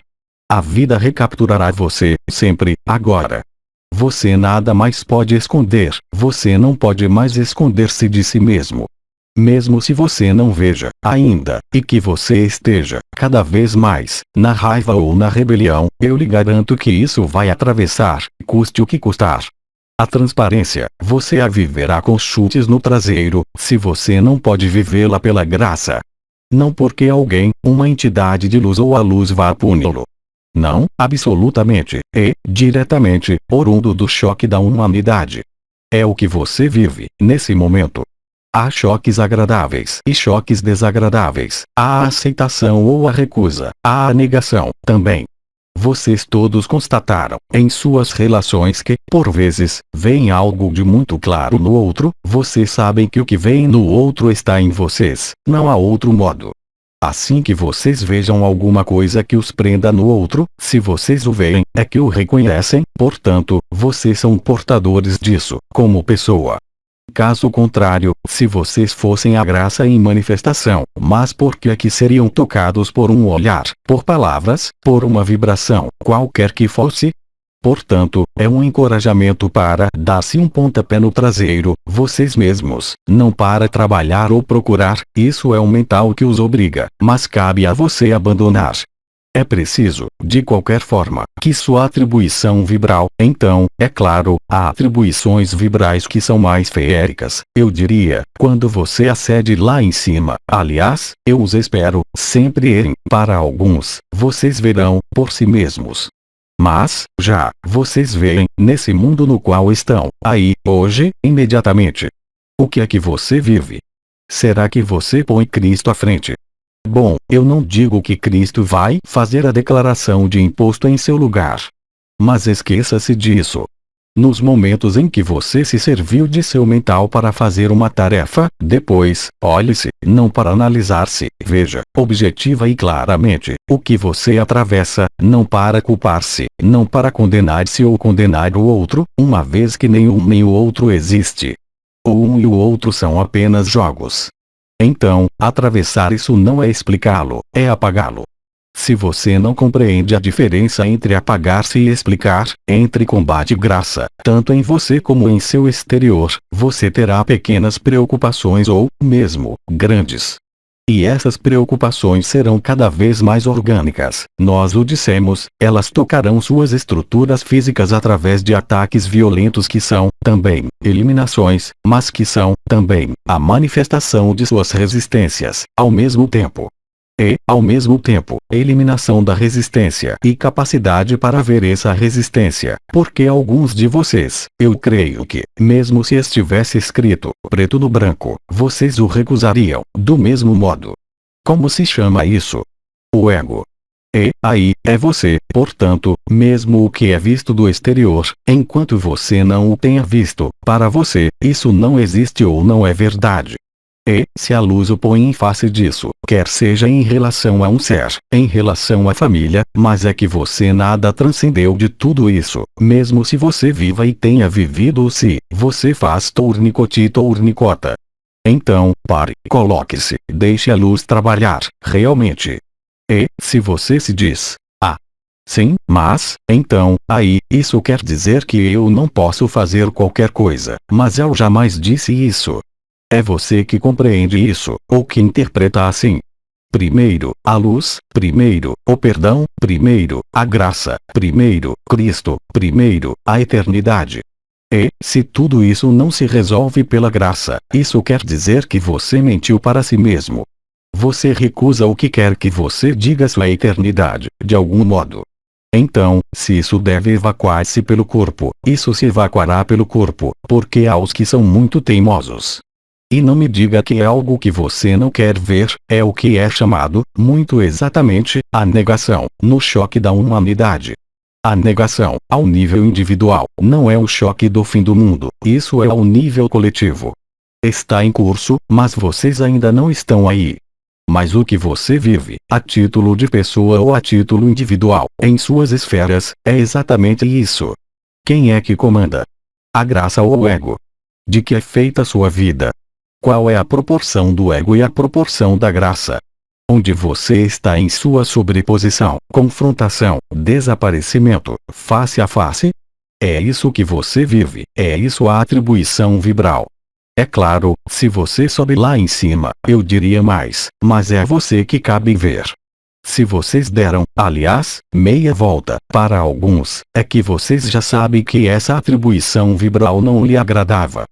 A vida recapturará você, sempre, agora. Você nada mais pode esconder, você não pode mais esconder-se de si mesmo. Mesmo se você não veja, ainda, e que você esteja, cada vez mais, na raiva ou na rebelião, eu lhe garanto que isso vai atravessar, custe o que custar. A transparência, você a viverá com chutes no traseiro, se você não pode vivê-la pela graça. Não porque alguém, uma entidade de luz ou a luz vá puni-lo. Não, absolutamente, e, diretamente, oriundo do choque da humanidade. É o que você vive, nesse momento. Há choques agradáveis e choques desagradáveis, há a aceitação ou a recusa, há a negação, também. Vocês todos constataram, em suas relações que, por vezes, veem algo de muito claro no outro, vocês sabem que o que veem no outro está em vocês, não há outro modo. Assim que vocês vejam alguma coisa que os prenda no outro, se vocês o veem, é que o reconhecem, portanto, vocês são portadores disso, como pessoa. Caso contrário, se vocês fossem a graça em manifestação, mas por que é que seriam tocados por um olhar, por palavras, por uma vibração, qualquer que fosse? Portanto, é um encorajamento para dar-se um pontapé no traseiro, vocês mesmos, não para trabalhar ou procurar, isso é um mental que os obriga, mas cabe a você abandonar. É preciso, de qualquer forma, que sua atribuição vibral, então, é claro, há atribuições vibrais que são mais feéricas, eu diria, quando você acede lá em cima, aliás, eu os espero, sempre irem, para alguns, vocês verão, por si mesmos. Mas, já, vocês veem, nesse mundo no qual estão, aí, hoje, imediatamente. O que é que você vive? Será que você põe Cristo à frente? Bom, eu não digo que Cristo vai fazer a declaração de imposto em seu lugar. Mas esqueça-se disso. Nos momentos em que você se serviu de seu mental para fazer uma tarefa, depois, olhe-se, não para analisar-se, veja, objetiva e claramente, o que você atravessa, não para culpar-se, não para condenar-se ou condenar o outro, uma vez que nem um nem o outro existe. O um e o outro são apenas jogos. Então, atravessar isso não é explicá-lo, é apagá-lo. Se você não compreende a diferença entre apagar-se e explicar, entre combate e graça, tanto em você como em seu exterior, você terá pequenas preocupações ou, mesmo, grandes. E essas preocupações serão cada vez mais orgânicas. Nós o dissemos, elas tocarão suas estruturas físicas através de ataques violentos que são, também, eliminações, mas que são, também, a manifestação de suas resistências, ao mesmo tempo. E, ao mesmo tempo, eliminação da resistência e capacidade para ver essa resistência, porque alguns de vocês, eu creio que, mesmo se estivesse escrito, preto no branco, vocês o recusariam, do mesmo modo. Como se chama isso? O ego. E, aí, é você, portanto, mesmo o que é visto do exterior, enquanto você não o tenha visto, para você, isso não existe ou não é verdade. E, se a luz o põe em face disso, quer seja em relação a um ser, em relação à família, mas é que você nada transcendeu de tudo isso, mesmo se você viva e tenha vivido ou se você faz tournicota. Então, pare, coloque-se, deixe a luz trabalhar, realmente. E, se você se diz, sim, mas, então, aí, isso quer dizer que eu não posso fazer qualquer coisa, mas eu jamais disse isso. É você que compreende isso, ou que interpreta assim. Primeiro, a luz, primeiro, o perdão, primeiro, a graça, primeiro, Cristo, primeiro, a eternidade. E, se tudo isso não se resolve pela graça, isso quer dizer que você mentiu para si mesmo. Você recusa o que quer que você diga sua eternidade, de algum modo. Então, se isso deve evacuar-se pelo corpo, isso se evacuará pelo corpo, porque há os que são muito teimosos. E não me diga que é algo que você não quer ver, é o que é chamado, muito exatamente, a negação, no choque da humanidade. A negação, ao nível individual, não é o choque do fim do mundo, isso é ao nível coletivo. Está em curso, mas vocês ainda não estão aí. Mas o que você vive, a título de pessoa ou a título individual, em suas esferas, é exatamente isso. Quem é que comanda? A graça ou o ego? De que é feita sua vida? Qual é a proporção do ego e a proporção da graça? Onde você está em sua sobreposição, confrontação, desaparecimento, face a face? É isso que você vive, é isso a atribuição vibral. É claro, se você sobe lá em cima, eu diria mais, mas é a você que cabe ver. Se vocês deram, aliás, meia volta, para alguns, é que vocês já sabem que essa atribuição vibral não lhe agradava.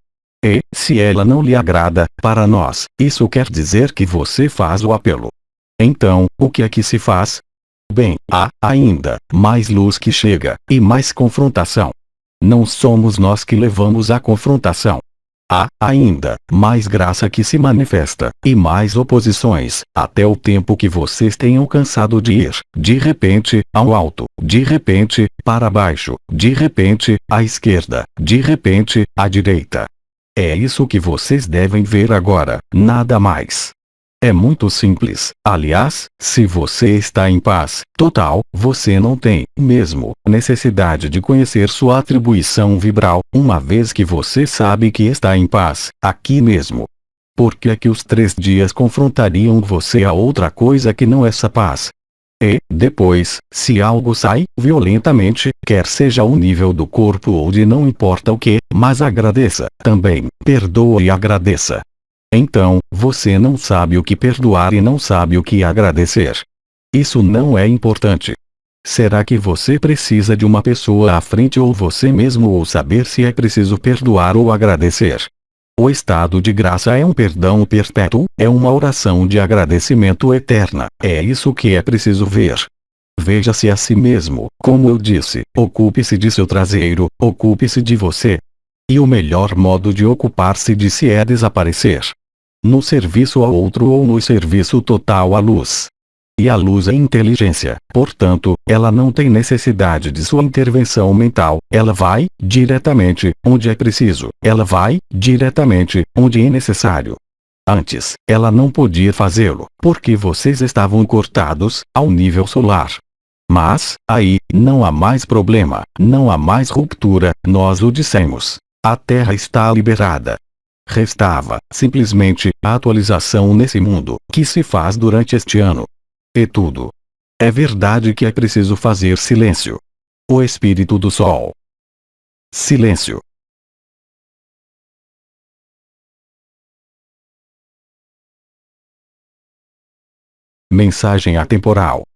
E, se ela não lhe agrada, para nós, isso quer dizer que você faz o apelo. Então, o que é que se faz? Bem, há, ainda, mais luz que chega, e mais confrontação. Não somos nós que levamos a confrontação. Há, ainda, mais graça que se manifesta, e mais oposições, até o tempo que vocês tenham cansado de ir, de repente, ao alto, de repente, para baixo, de repente, à esquerda, de repente, à direita. É isso que vocês devem ver agora, nada mais. É muito simples. Aliás, se você está em paz total, você não tem, mesmo, necessidade de conhecer sua atribuição vibral, uma vez que você sabe que está em paz, aqui mesmo. Por que é que os 3 dias confrontariam você a outra coisa que não essa paz? E, depois, se algo sai, violentamente, quer seja ao nível do corpo ou de não importa o que, mas agradeça, também, perdoa e agradeça. Então, você não sabe o que perdoar e não sabe o que agradecer. Isso não é importante. Será que você precisa de uma pessoa à frente ou você mesmo ou saber se é preciso perdoar ou agradecer? O estado de graça é um perdão perpétuo, é uma oração de agradecimento eterna, é isso que é preciso ver. Veja-se a si mesmo, como eu disse, ocupe-se de seu traseiro, ocupe-se de você. E o melhor modo de ocupar-se de si é desaparecer. No serviço ao outro ou no serviço total à luz. E a luz é inteligência, portanto, ela não tem necessidade de sua intervenção mental, ela vai, diretamente, onde é preciso, ela vai, diretamente, onde é necessário. Antes, ela não podia fazê-lo, porque vocês estavam cortados, ao nível solar. Mas, aí, não há mais problema, não há mais ruptura, nós o dissemos. A Terra está liberada. Restava, simplesmente, a atualização nesse mundo, que se faz durante este ano. E tudo. É verdade que é preciso fazer silêncio. O espírito do sol. Silêncio. Mensagem atemporal.